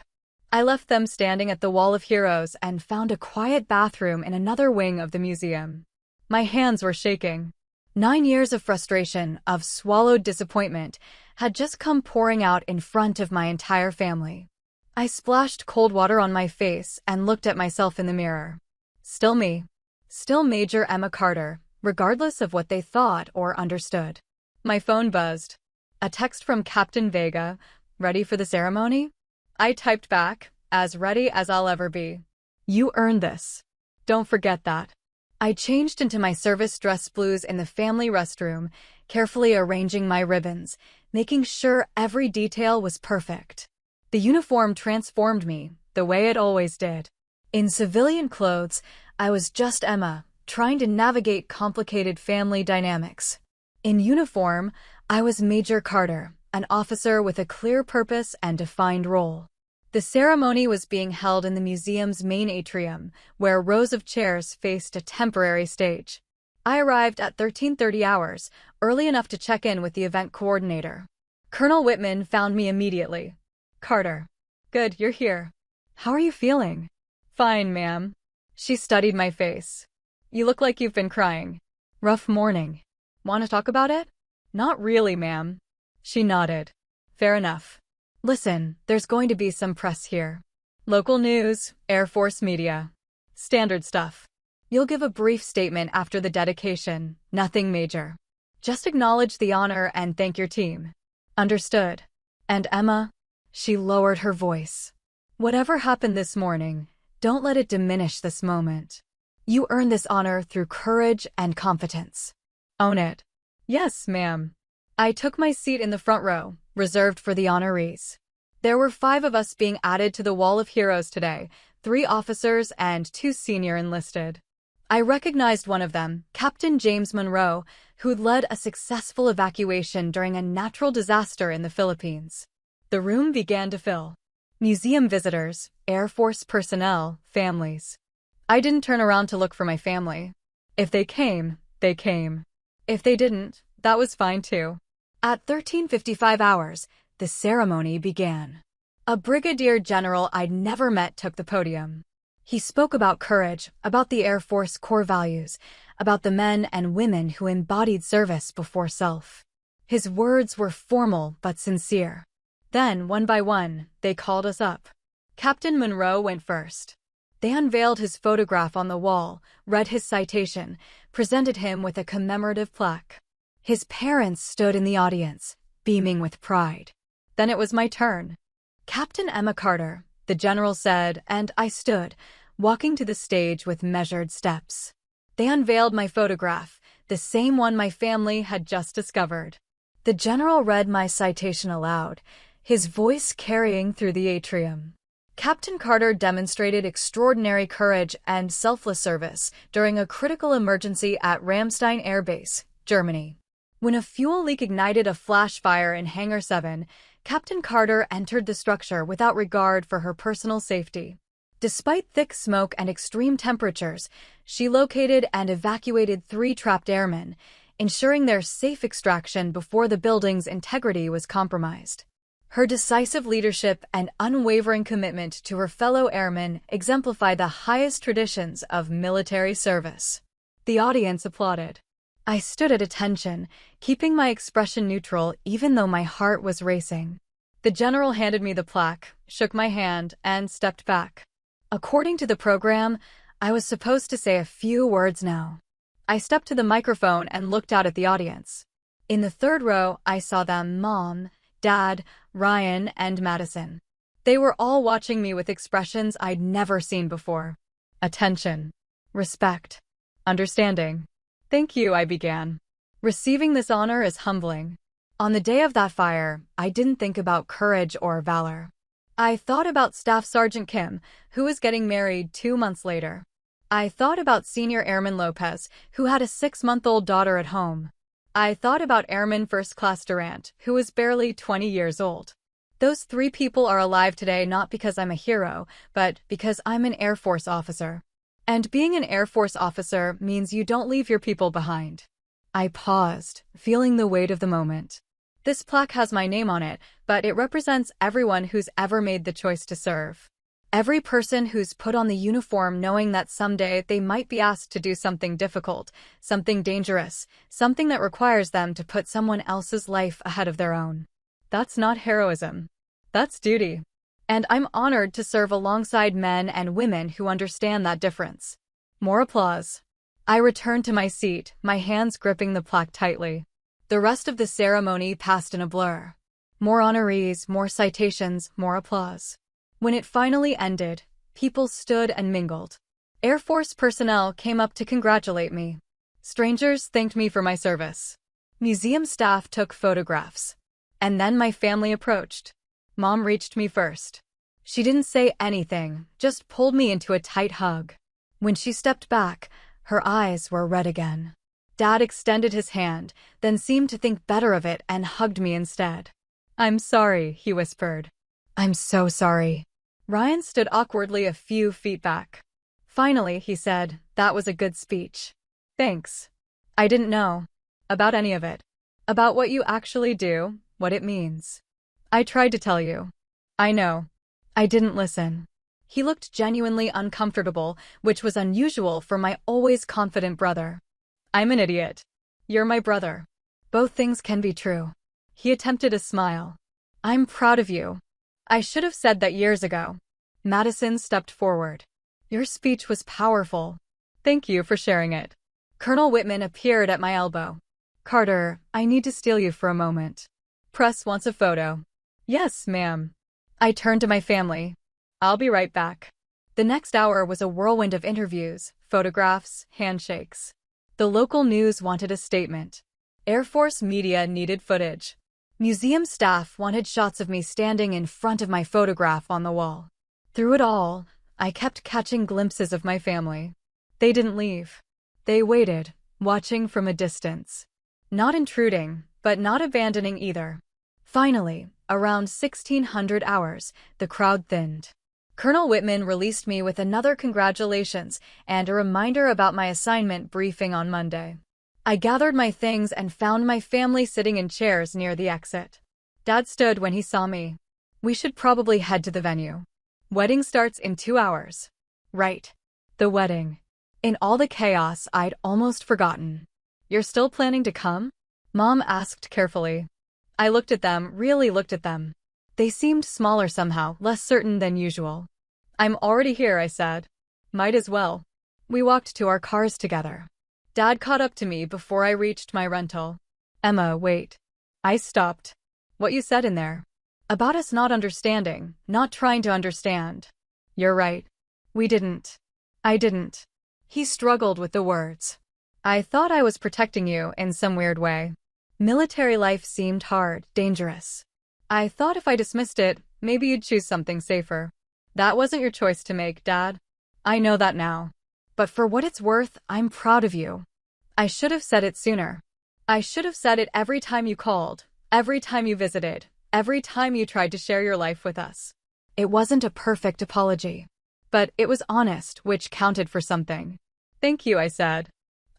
I left them standing at the Wall of Heroes and found a quiet bathroom in another wing of the museum. My hands were shaking. 9 years of frustration, of swallowed disappointment, had just come pouring out in front of my entire family. I splashed cold water on my face and looked at myself in the mirror. Still me. Still Major Emma Carter, regardless of what they thought or understood. My phone buzzed. A text from Captain Vega. Ready for the ceremony? I typed back, as ready as I'll ever be. You earned this. Don't forget that. I changed into my service dress blues in the family restroom, carefully arranging my ribbons, making sure every detail was perfect. The uniform transformed me, the way it always did. In civilian clothes, I was just Emma, trying to navigate complicated family dynamics. In uniform, I was Major Carter, an officer with a clear purpose and defined role. The ceremony was being held in the museum's main atrium, where rows of chairs faced a temporary stage. I arrived at 13:30 hours, early enough to check in with the event coordinator. Colonel Whitman found me immediately. Carter. Good, you're here. How are you feeling? Fine, ma'am. She studied my face. You look like you've been crying. Rough morning. Want to talk about it? Not really, ma'am. She nodded. Fair enough. Listen, there's going to be some press here. Local news, Air Force media. Standard stuff. You'll give a brief statement after the dedication, nothing major. Just acknowledge the honor and thank your team. Understood. And Emma? She lowered her voice. Whatever happened this morning, don't let it diminish this moment. You earned this honor through courage and competence. Own it. Yes, ma'am. I took my seat in the front row, reserved for the honorees. There were 5 of us being added to the Wall of Heroes today, 3 officers and 2 senior enlisted. I recognized one of them, Captain James Monroe, who'd led a successful evacuation during a natural disaster in the Philippines. The room began to fill. Museum visitors, Air Force personnel, families. I didn't turn around to look for my family. If they came, they came. If they didn't, that was fine too. At 13:55 hours, the ceremony began. A brigadier general I'd never met took the podium. He spoke about courage, about the Air Force core values, about the men and women who embodied service before self. His words were formal but sincere. Then, one by one, they called us up. Captain Monroe went first. They unveiled his photograph on the wall, read his citation, presented him with a commemorative plaque. His parents stood in the audience, beaming with pride. Then it was my turn. Captain Emma Carter, the general said, and I stood, walking to the stage with measured steps. They unveiled my photograph, the same one my family had just discovered. The general read my citation aloud, his voice carrying through the atrium. Captain Carter demonstrated extraordinary courage and selfless service during a critical emergency at Ramstein Air Base, Germany. When a fuel leak ignited a flash fire in Hangar 7, Captain Carter entered the structure without regard for her personal safety. Despite thick smoke and extreme temperatures, she located and evacuated 3 trapped airmen, ensuring their safe extraction before the building's integrity was compromised. Her decisive leadership and unwavering commitment to her fellow airmen exemplify the highest traditions of military service. The audience applauded. I stood at attention, keeping my expression neutral even though my heart was racing. The general handed me the plaque, shook my hand, and stepped back. According to the program, I was supposed to say a few words now. I stepped to the microphone and looked out at the audience. In the 3rd row, I saw them Mom, Dad, Ryan, and Madison. They were all watching me with expressions I'd never seen before. Attention. Respect. Understanding. Thank you, I began. Receiving this honor is humbling. On the day of that fire, I didn't think about courage or valor. I thought about Staff Sergeant Kim, who was getting married 2 months later. I thought about Senior Airman Lopez, who had a 6-month-old daughter at home. I thought about Airman First Class Durant, who was barely 20 years old. Those 3 people are alive today not because I'm a hero, but because I'm an Air Force officer. And being an Air Force officer means you don't leave your people behind. I paused, feeling the weight of the moment. This plaque has my name on it, but it represents everyone who's ever made the choice to serve. Every person who's put on the uniform knowing that someday they might be asked to do something difficult, something dangerous, something that requires them to put someone else's life ahead of their own. That's not heroism. That's duty. And I'm honored to serve alongside men and women who understand that difference. More applause. I returned to my seat, my hands gripping the plaque tightly. The rest of the ceremony passed in a blur. More honorees, more citations, more applause. When it finally ended, people stood and mingled. Air Force personnel came up to congratulate me. Strangers thanked me for my service. Museum staff took photographs. And then my family approached. Mom reached me first. She didn't say anything, just pulled me into a tight hug. When she stepped back, her eyes were red again. Dad extended his hand, then seemed to think better of it and hugged me instead. "I'm sorry," he whispered. "I'm so sorry." Ryan stood awkwardly a few feet back. Finally, he said, "That was a good speech. Thanks. I didn't know about any of it. About what you actually do, what it means. I tried to tell you. I know. I didn't listen." He looked genuinely uncomfortable, which was unusual for my always confident brother. "I'm an idiot. You're my brother. Both things can be true." He attempted a smile. "I'm proud of you. I should have said that years ago." Madison stepped forward. "Your speech was powerful. Thank you for sharing it." Colonel Whitman appeared at my elbow. "Carter, I need to steal you for a moment. Press wants a photo." "Yes, ma'am." I turned to my family. "I'll be right back." The next hour was a whirlwind of interviews, photographs, handshakes. The local news wanted a statement. Air Force media needed footage. Museum staff wanted shots of me standing in front of my photograph on the wall. Through it all, I kept catching glimpses of my family. They didn't leave. They waited, watching from a distance. Not intruding, but not abandoning either. Finally, around 1600 hours, the crowd thinned. Colonel Whitman released me with another congratulations and a reminder about my assignment briefing on Monday. I gathered my things and found my family sitting in chairs near the exit. Dad stood when he saw me. "We should probably head to the venue. Wedding starts in 2 hours." Right. The wedding. In all the chaos, I'd almost forgotten. "You're still planning to come?" Mom asked carefully. I looked at them, really looked at them. They seemed smaller somehow, less certain than usual. "I'm already here," I said. "Might as well." We walked to our cars together. Dad caught up to me before I reached my rental. "Emma, wait." I stopped. "What you said in there? About us not understanding, not trying to understand." "You're right. We didn't." "I didn't." He struggled with the words. "I thought I was protecting you in some weird way. Military life seemed hard, dangerous. I thought if I dismissed it, maybe you'd choose something safer. That wasn't your choice to make, Dad. I know that now. But for what it's worth, I'm proud of you. I should have said it sooner. I should have said it every time you called, every time you visited, every time you tried to share your life with us. It wasn't a perfect apology. But it was honest, which counted for something." "Thank you," I said.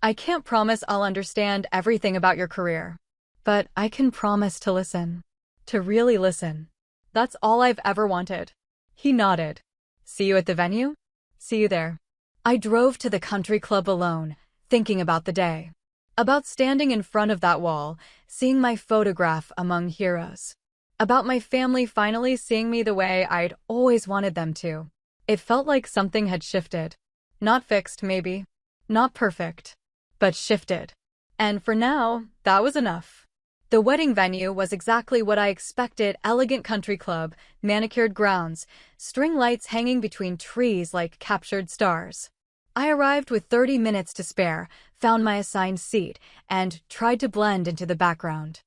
"I can't promise I'll understand everything about your career. But I can promise to listen. To really listen. That's all I've ever wanted." He nodded. "See you at the venue?" "See you there." I drove to the country club alone, thinking about the day. About standing in front of that wall, seeing my photograph among heroes. About my family finally seeing me the way I'd always wanted them to. It felt like something had shifted. Not fixed, maybe. Not perfect. But shifted. And for now, that was enough. The wedding venue was exactly what I expected: elegant country club, manicured grounds, string lights hanging between trees like captured stars. I arrived with 30 minutes to spare, found my assigned seat, and tried to blend into the background.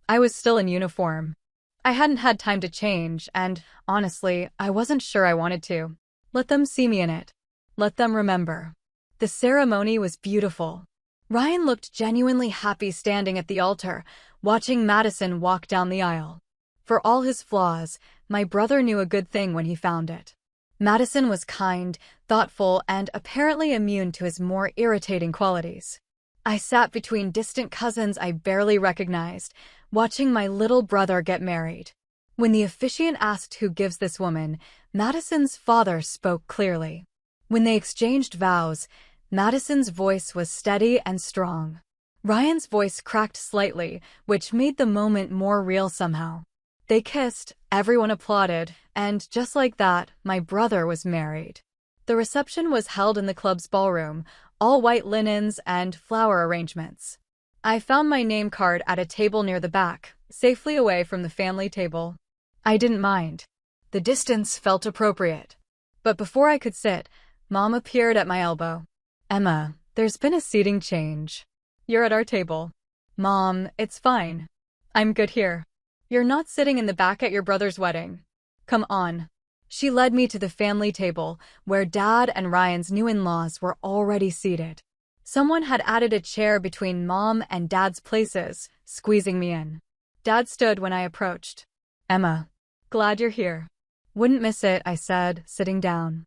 I was still in uniform. I hadn't had time to change, and, honestly, I wasn't sure I wanted to. Let them see me in it. Let them remember. The ceremony was beautiful. Ryan looked genuinely happy standing at the altar, watching Madison walk down the aisle. For all his flaws, my brother knew a good thing when he found it. Madison was kind, thoughtful, and apparently immune to his more irritating qualities. I sat between distant cousins I barely recognized, watching my little brother get married. When the officiant asked who gives this woman, Madison's father spoke clearly. When they exchanged vows, Madison's voice was steady and strong. Ryan's voice cracked slightly, which made the moment more real somehow. They kissed, everyone applauded, and just like that, my brother was married. The reception was held in the club's ballroom, all white linens and flower arrangements. I found my name card at a table near the back, safely away from the family table. I didn't mind. The distance felt appropriate. But before I could sit, Mom appeared at my elbow. Emma, there's been a seating change. You're at our table. Mom, it's fine. I'm good here. You're not sitting in the back at your brother's wedding. Come on. She led me to the family table, where Dad and Ryan's new in-laws were already seated. Someone had added a chair between Mom and Dad's places, squeezing me in. Dad stood when I approached. Emma, glad you're here. Wouldn't miss it, I said, sitting down.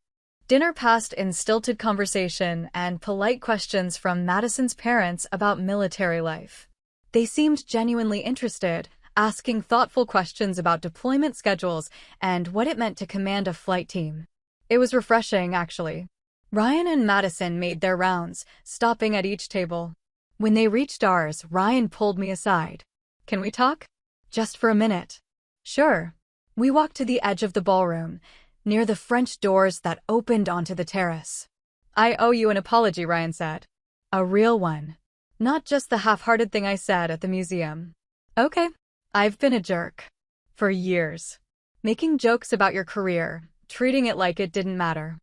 Dinner passed in stilted conversation and polite questions from Madison's parents about military life. They seemed genuinely interested, asking thoughtful questions about deployment schedules and what it meant to command a flight team. It was refreshing, actually. Ryan and Madison made their rounds, stopping at each table. When they reached ours, Ryan pulled me aside. Can we talk? Just for a minute. Sure. We walked to the edge of the ballroom, near the French doors that opened onto the terrace. I owe you an apology, Ryan said. A real one. Not just the half-hearted thing I said at the museum. Okay. I've been a jerk. For years. Making jokes about your career, treating it like it didn't matter.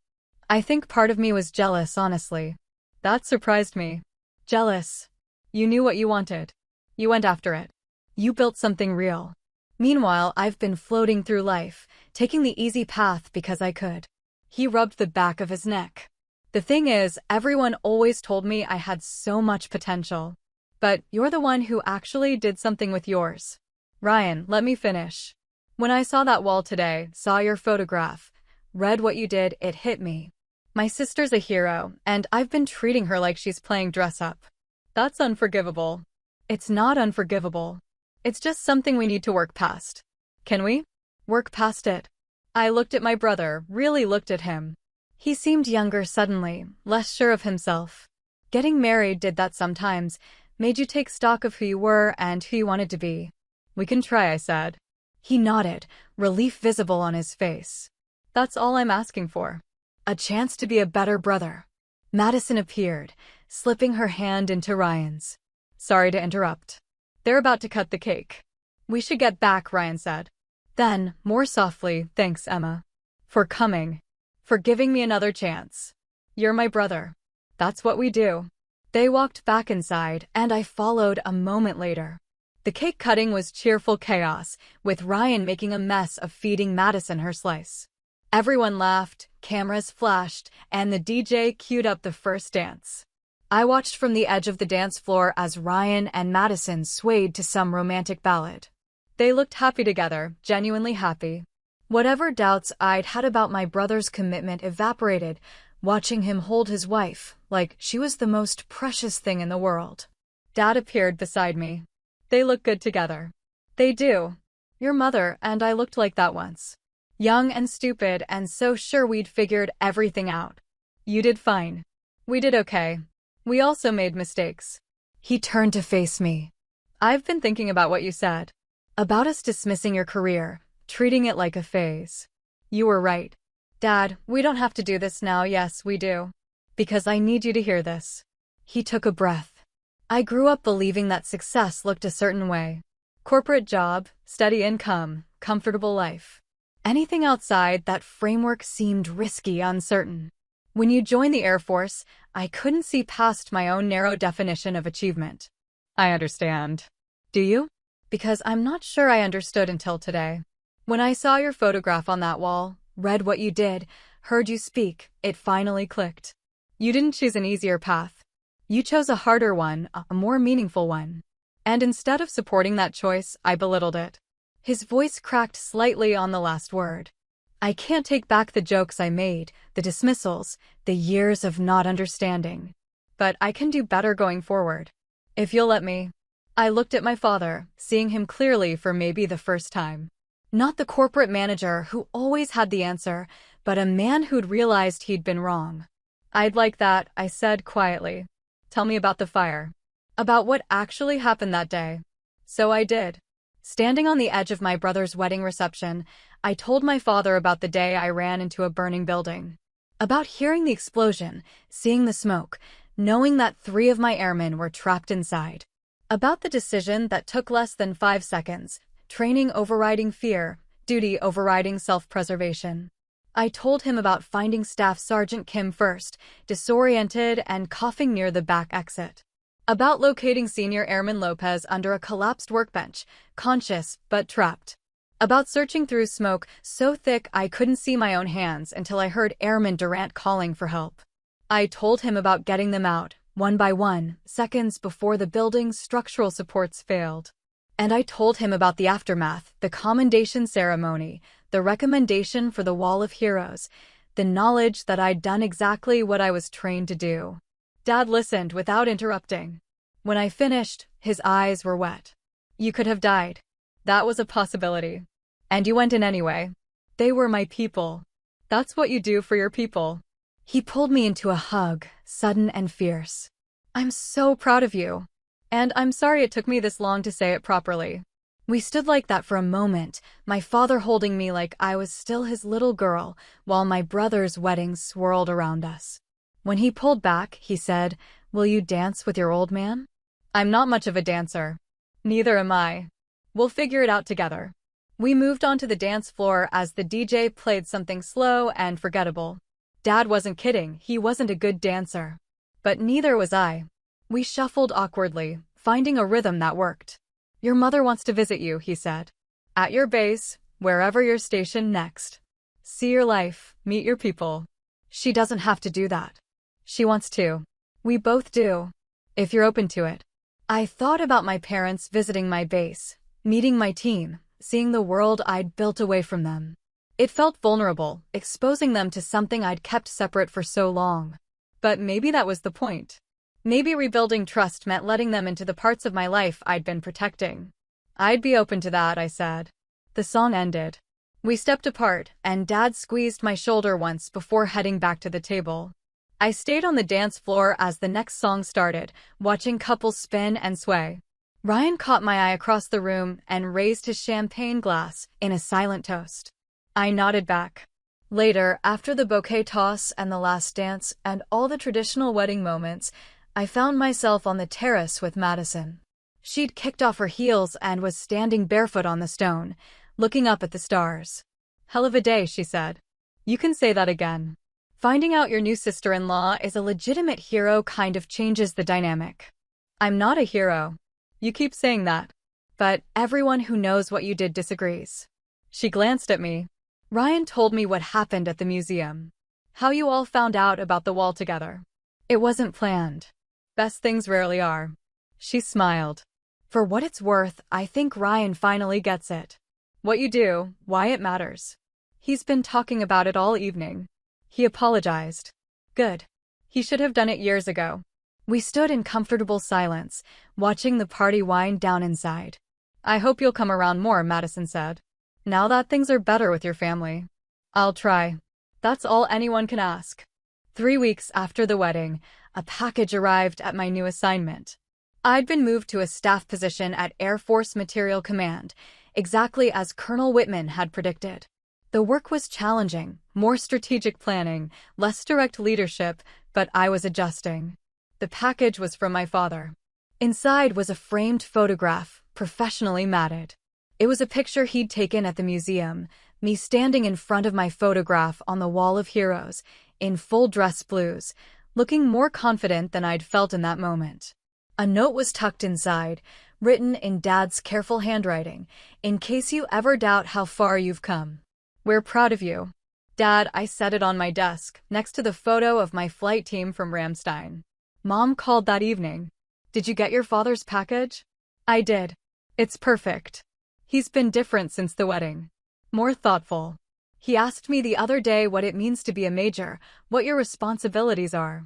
I think part of me was jealous, honestly. That surprised me. Jealous. You knew what you wanted. You went after it. You built something real. Meanwhile, I've been floating through life, taking the easy path because I could. He rubbed the back of his neck. The thing is, everyone always told me I had so much potential. But you're the one who actually did something with yours. Ryan, let me finish. When I saw that wall today, saw your photograph, read what you did, it hit me. My sister's a hero, and I've been treating her like she's playing dress-up. That's unforgivable. It's not unforgivable. It's just something we need to work past. Can we? Work past it. I looked at my brother, really looked at him. He seemed younger suddenly, less sure of himself. Getting married did that sometimes, made you take stock of who you were and who you wanted to be. We can try, I said. He nodded, relief visible on his face. That's all I'm asking for. A chance to be a better brother. Madison appeared, slipping her hand into Ryan's. Sorry to interrupt. They're about to cut the cake. We should get back, Ryan said. Then, more softly, thanks, Emma. For coming. For giving me another chance. You're my brother. That's what we do. They walked back inside, and I followed a moment later. The cake cutting was cheerful chaos, with Ryan making a mess of feeding Madison her slice. Everyone laughed, cameras flashed, and the DJ queued up the first dance. I watched from the edge of the dance floor as Ryan and Madison swayed to some romantic ballad. They looked happy together, genuinely happy. Whatever doubts I'd had about my brother's commitment evaporated, watching him hold his wife like she was the most precious thing in the world. Dad appeared beside me. They look good together. They do. Your mother and I looked like that once. Young and stupid and so sure we'd figured everything out. You did fine. We did okay. We also made mistakes. He turned to face me. I've been thinking about what you said. About us dismissing your career, treating it like a phase. You were right. Dad, we don't have to do this now. Yes, we do. Because I need you to hear this. He took a breath. I grew up believing that success looked a certain way. Corporate job, steady income, comfortable life. Anything outside that framework seemed risky, uncertain. When you joined the Air Force, I couldn't see past my own narrow definition of achievement. I understand. Do you? Because I'm not sure I understood until today. When I saw your photograph on that wall, read what you did, heard you speak, it finally clicked. You didn't choose an easier path. You chose a harder one, a more meaningful one. And instead of supporting that choice, I belittled it. His voice cracked slightly on the last word. I can't take back the jokes I made, the dismissals, the years of not understanding. But I can do better going forward. If you'll let me. I looked at my father, seeing him clearly for maybe the first time. Not the corporate manager who always had the answer, but a man who'd realized he'd been wrong. I'd like that, I said quietly. Tell me about the fire. About what actually happened that day. So I did. Standing on the edge of my brother's wedding reception, I told my father about the day I ran into a burning building. About hearing the explosion, seeing the smoke, knowing that 3 of my airmen were trapped inside. About the decision that took less than 5 seconds, training overriding fear, duty overriding self-preservation. I told him about finding Staff Sergeant Kim first, disoriented and coughing near the back exit. About locating Senior Airman Lopez under a collapsed workbench, conscious but trapped. About searching through smoke so thick I couldn't see my own hands until I heard Airman Durant calling for help. I told him about getting them out, one by one, seconds before the building's structural supports failed. And I told him about the aftermath, the commendation ceremony, the recommendation for the Wall of Heroes, the knowledge that I'd done exactly what I was trained to do. Dad listened without interrupting. When I finished, his eyes were wet. You could have died. That was a possibility. And you went in anyway. They were my people. That's what you do for your people. He pulled me into a hug, sudden and fierce. I'm so proud of you. And I'm sorry it took me this long to say it properly. We stood like that for a moment, my father holding me like I was still his little girl, while my brother's wedding swirled around us. When he pulled back, he said, "Will you dance with your old man?" I'm not much of a dancer. Neither am I. We'll figure it out together. We moved onto the dance floor as the DJ played something slow and forgettable. Dad wasn't kidding, he wasn't a good dancer. But neither was I. We shuffled awkwardly, finding a rhythm that worked. Your mother wants to visit you, he said. At your base, wherever you're stationed next. See your life, meet your people. She doesn't have to do that. She wants to. We both do. If you're open to it. I thought about my parents visiting my base, meeting my team, seeing the world I'd built away from them. It felt vulnerable, exposing them to something I'd kept separate for so long. But maybe that was the point. Maybe rebuilding trust meant letting them into the parts of my life I'd been protecting. I'd be open to that, I said. The song ended. We stepped apart, and Dad squeezed my shoulder once before heading back to the table. I stayed on the dance floor as the next song started, watching couples spin and sway. Ryan caught my eye across the room and raised his champagne glass in a silent toast. I nodded back. Later, after the bouquet toss and the last dance and all the traditional wedding moments, I found myself on the terrace with Madison. She'd kicked off her heels and was standing barefoot on the stone, looking up at the stars. Hell of a day, she said. You can say that again. Finding out your new sister-in-law is a legitimate hero kind of changes the dynamic. I'm not a hero. You keep saying that. But everyone who knows what you did disagrees. She glanced at me. Ryan told me what happened at the museum. How you all found out about the wall together. It wasn't planned. Best things rarely are. She smiled. For what it's worth, I think Ryan finally gets it. What you do, why it matters. He's been talking about it all evening. He apologized. Good. He should have done it years ago. We stood in comfortable silence, watching the party wind down inside. I hope you'll come around more, Madison said. Now that things are better with your family. I'll try. That's all anyone can ask. 3 weeks after the wedding, a package arrived at my new assignment. I'd been moved to a staff position at Air Force Materiel Command, exactly as Colonel Whitman had predicted. The work was challenging, more strategic planning, less direct leadership, but I was adjusting. The package was from my father. Inside was a framed photograph, professionally matted. It was a picture he'd taken at the museum, me standing in front of my photograph on the Wall of Heroes, in full dress blues, looking more confident than I'd felt in that moment. A note was tucked inside, written in Dad's careful handwriting, in case you ever doubt how far you've come. We're proud of you. Dad, I set it on my desk, next to the photo of my flight team from Ramstein. Mom called that evening. Did you get your father's package? I did. It's perfect. He's been different since the wedding. More thoughtful. He asked me the other day what it means to be a major, what your responsibilities are.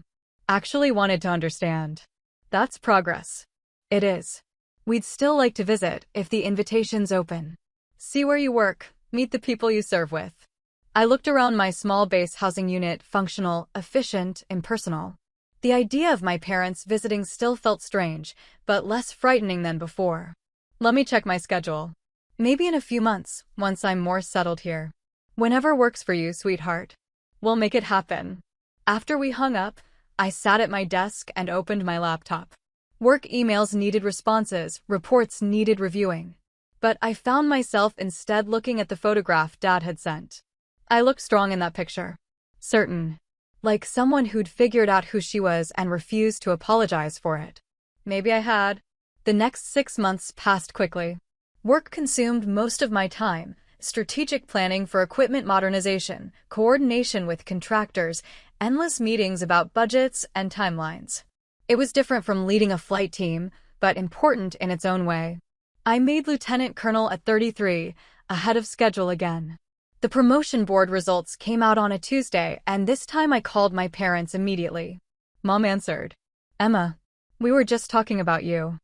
Actually wanted to understand. That's progress. It is. We'd still like to visit if the invitation's open. See where you work, meet the people you serve with. I looked around my small base housing unit, functional, efficient, impersonal. The idea of my parents visiting still felt strange, but less frightening than before. Let me check my schedule. Maybe in a few months, once I'm more settled here. Whenever works for you, sweetheart. We'll make it happen. After we hung up, I sat at my desk and opened my laptop. Work emails needed responses, reports needed reviewing. But I found myself instead looking at the photograph Dad had sent. I looked strong in that picture. Certain. Like someone who'd figured out who she was and refused to apologize for it. Maybe I had. The next 6 months passed quickly. Work consumed most of my time. Strategic planning for equipment modernization, coordination with contractors, endless meetings about budgets and timelines. It was different from leading a flight team, but important in its own way. I made lieutenant colonel at 33, ahead of schedule again. The promotion board results came out on a Tuesday, and this time I called my parents immediately. Mom answered. Emma, we were just talking about you.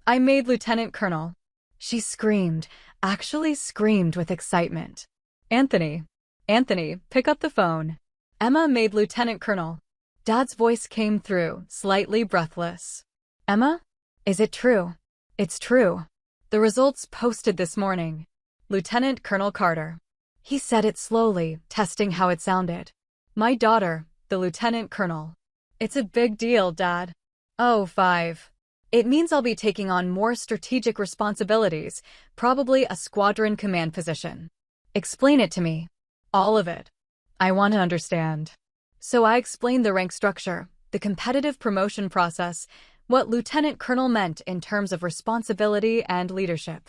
I made lieutenant colonel. She screamed, actually screamed with excitement. Anthony, pick up the phone. Emma made lieutenant colonel. Dad's voice came through, slightly breathless. Emma? Is it true? It's true. The results posted this morning. Lieutenant Colonel Carter. He said it slowly, testing how it sounded. My daughter, the lieutenant colonel. It's a big deal, Dad. Oh, 5. It means I'll be taking on more strategic responsibilities, probably a squadron command position. Explain it to me. All of it. I want to understand. So I explained the rank structure, the competitive promotion process, what lieutenant colonel meant in terms of responsibility and leadership.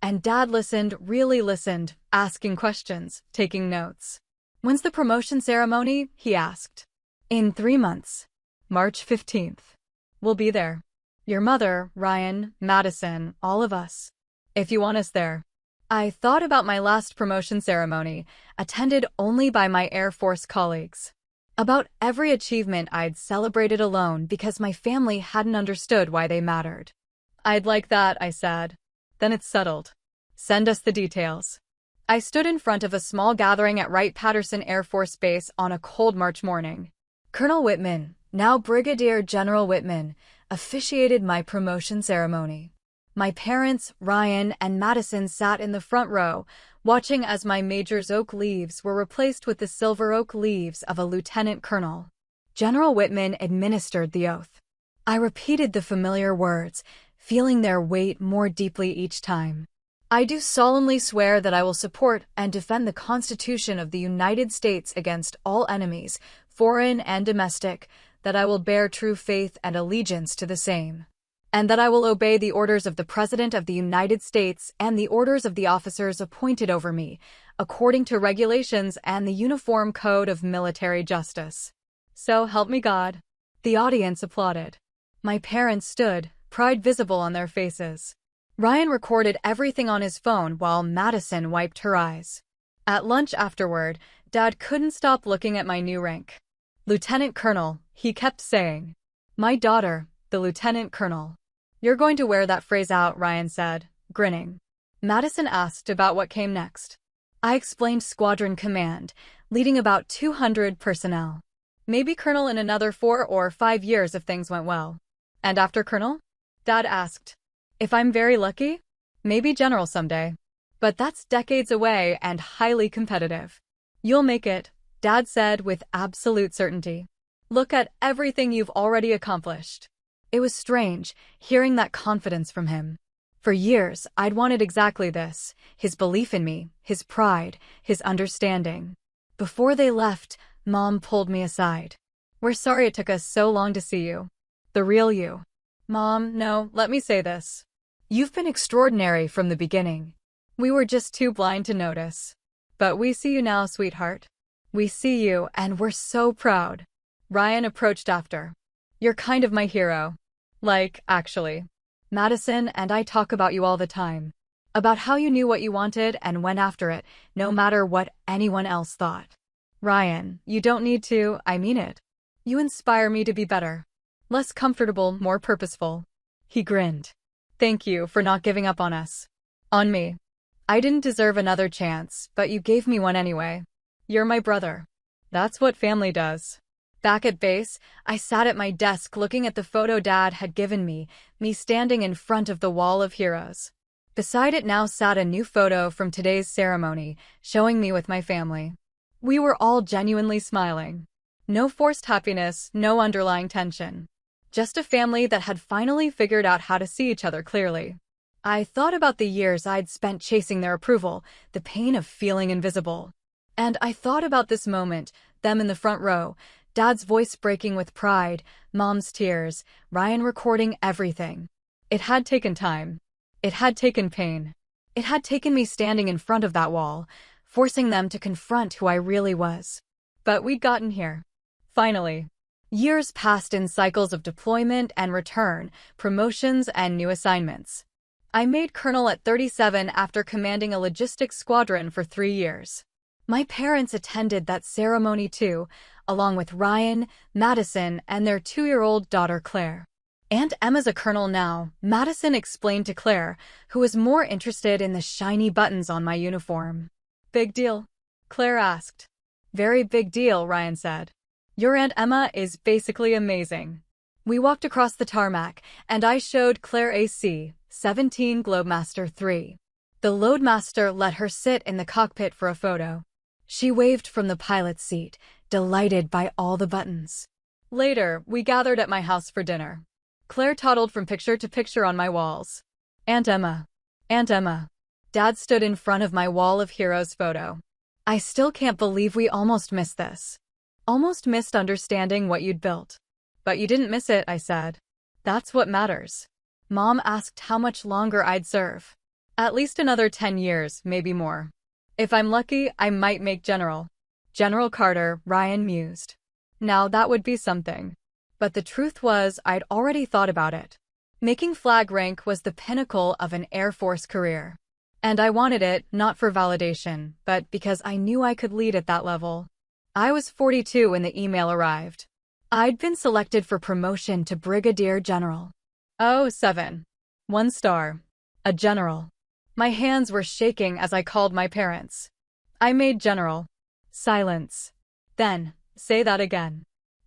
And Dad listened, really listened, asking questions, taking notes. When's the promotion ceremony? He asked. In 3 months. March 15th. We'll be there. Your mother, Ryan, Madison, all of us. If you want us there. I thought about my last promotion ceremony, attended only by my Air Force colleagues. About every achievement I'd celebrated alone because my family hadn't understood why they mattered. I'd like that, I said. Then it's settled. Send us the details. I stood in front of a small gathering at Wright-Patterson Air Force Base on a cold March morning. Colonel Whitman, now Brigadier General Whitman, officiated my promotion ceremony. My parents, Ryan and Madison, sat in the front row, watching as my major's oak leaves were replaced with the silver oak leaves of a lieutenant colonel. General Whitman administered the oath. I repeated the familiar words, feeling their weight more deeply each time. I do solemnly swear that I will support and defend the Constitution of the United States against all enemies, foreign and domestic, that I will bear true faith and allegiance to the same, and that I will obey the orders of the President of the United States and the orders of the officers appointed over me, according to regulations and the Uniform Code of Military Justice. So help me God. The audience applauded. My parents stood, pride visible on their faces. Ryan recorded everything on his phone while Madison wiped her eyes. At lunch afterward, Dad couldn't stop looking at my new rank. Lieutenant Colonel, he kept saying. My daughter, the Lieutenant Colonel. You're going to wear that phrase out, Ryan said, grinning. Madison asked about what came next. I explained squadron command, leading about 200 personnel. Maybe colonel in another 4 or 5 years if things went well. And after colonel? Dad asked. If I'm very lucky? Maybe general someday. But that's decades away and highly competitive. You'll make it, Dad said with absolute certainty. Look at everything you've already accomplished. It was strange, hearing that confidence from him. For years, I'd wanted exactly this, his belief in me, his pride, his understanding. Before they left, Mom pulled me aside. We're sorry it took us so long to see you. The real you. Mom, no, let me say this. You've been extraordinary from the beginning. We were just too blind to notice. But we see you now, sweetheart. We see you, and we're so proud. Ryan approached after. You're kind of my hero. Like, actually. Madison and I talk about you all the time. About how you knew what you wanted and went after it, no matter what anyone else thought. Ryan, you don't need to, I mean it. You inspire me to be better. Less comfortable, more purposeful. He grinned. Thank you for not giving up on us. On me. I didn't deserve another chance, but you gave me one anyway. You're my brother. That's what family does. Back at base, I sat at my desk looking at the photo Dad had given me standing in front of the wall of heroes. Beside it now sat a new photo from today's ceremony, showing me with my family. We were all genuinely smiling. No forced happiness, no underlying tension. Just a family that had finally figured out how to see each other clearly. I thought about the years I'd spent chasing their approval, the pain of feeling invisible. And I thought about this moment, them in the front row, Dad's voice breaking with pride, Mom's tears, Ryan recording everything. It had taken time. It had taken pain. It had taken me standing in front of that wall, forcing them to confront who I really was. But we'd gotten here. Finally. Years passed in cycles of deployment and return, promotions and new assignments. I made colonel at 37 after commanding a logistics squadron for 3 years. My parents attended that ceremony too, along with Ryan, Madison, and their 2-year-old daughter Claire. Aunt Emma's a colonel now, Madison explained to Claire, who was more interested in the shiny buttons on my uniform. Big deal? Claire asked. Very big deal, Ryan said. Your Aunt Emma is basically amazing. We walked across the tarmac, and I showed Claire AC 17 Globemaster 3. The loadmaster let her sit in the cockpit for a photo. She waved from the pilot's seat, delighted by all the buttons. Later, we gathered at my house for dinner. Claire toddled from picture to picture on my walls. Aunt Emma. Aunt Emma. Dad stood in front of my wall of heroes photo. I still can't believe we almost missed this. Almost missed understanding what you'd built. But you didn't miss it, I said. That's what matters. Mom asked how much longer I'd serve. At least another 10 years, maybe more. If I'm lucky, I might make general. General Carter, Ryan mused. Now that would be something. But the truth was, I'd already thought about it. Making flag rank was the pinnacle of an Air Force career. And I wanted it, not for validation, but because I knew I could lead at that level. I was 42 when the email arrived. I'd been selected for promotion to Brigadier General. Oh, 7. 1 star. A general. My hands were shaking as I called my parents. I made general. Silence. Then, say that again.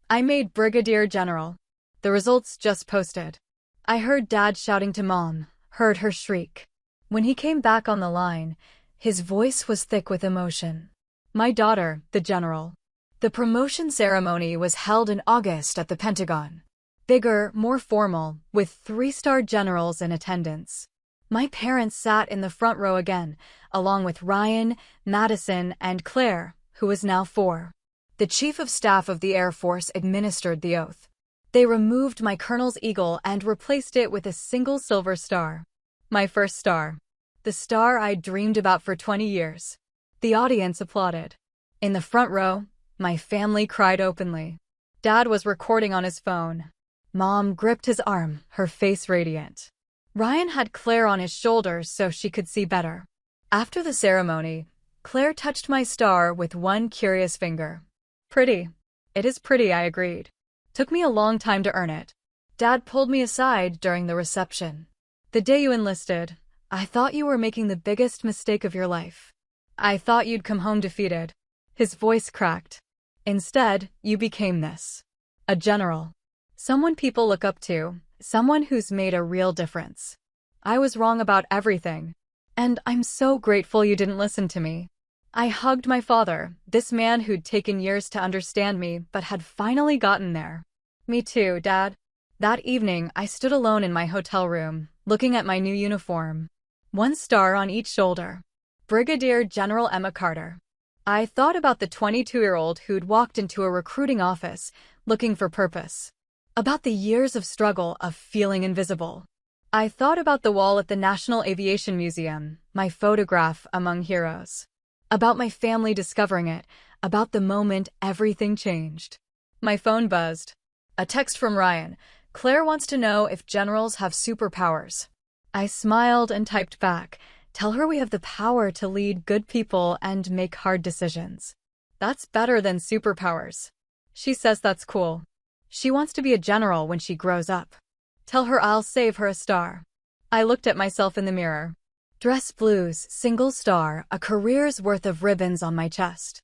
I made Brigadier General. The results just posted. I heard Dad shouting to Mom, heard her shriek. When he came back on the line, his voice was thick with emotion. My daughter, the general. The promotion ceremony was held in August at the Pentagon. Bigger, more formal, with 3-star generals in attendance. My parents sat in the front row again, along with Ryan, Madison, and Claire, who was now 4. The Chief of Staff of the Air Force administered the oath. They removed my colonel's eagle and replaced it with a single silver star. My first star. The star I'd dreamed about for 20 years. The audience applauded. In the front row, my family cried openly. Dad was recording on his phone. Mom gripped his arm, her face radiant. Ryan had Claire on his shoulders so she could see better. After the ceremony, Claire touched my star with one curious finger. Pretty. It is pretty, I agreed. Took me a long time to earn it. Dad pulled me aside during the reception. The day you enlisted, I thought you were making the biggest mistake of your life. I thought you'd come home defeated. His voice cracked. Instead, you became this. A general. Someone people look up to, someone who's made a real difference. I was wrong about everything. And I'm so grateful you didn't listen to me. I hugged my father, this man who'd taken years to understand me but had finally gotten there. Me too, Dad. That evening, I stood alone in my hotel room, looking at my new uniform. 1 star on each shoulder. Brigadier General Emma Carter. I thought about the 22-year-old who'd walked into a recruiting office, looking for purpose. About the years of struggle of feeling invisible. I thought about the wall at the National Aviation Museum, my photograph among heroes. About my family discovering it, about the moment everything changed. My phone buzzed. A text from Ryan. Claire wants to know if generals have superpowers. I smiled and typed back. Tell her we have the power to lead good people and make hard decisions. That's better than superpowers. She says that's cool. She wants to be a general when she grows up. Tell her I'll save her a star. I looked at myself in the mirror. Dress blues, single star, a career's worth of ribbons on my chest.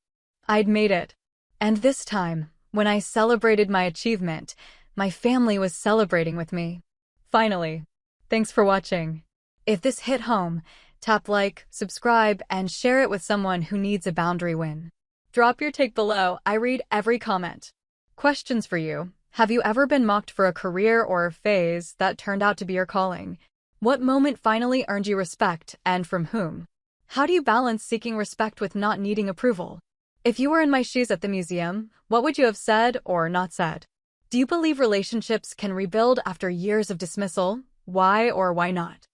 I'd made it. And this time, when I celebrated my achievement, my family was celebrating with me. Finally. Thanks for watching. If this hit home, tap like, subscribe, and share it with someone who needs a boundary win. Drop your take below. I read every comment. Questions for you. Have you ever been mocked for a career or phase that turned out to be your calling? What moment finally earned you respect, and from whom? How do you balance seeking respect with not needing approval? If you were in my shoes at the museum, what would you have said or not said? Do you believe relationships can rebuild after years of dismissal? Why or why not?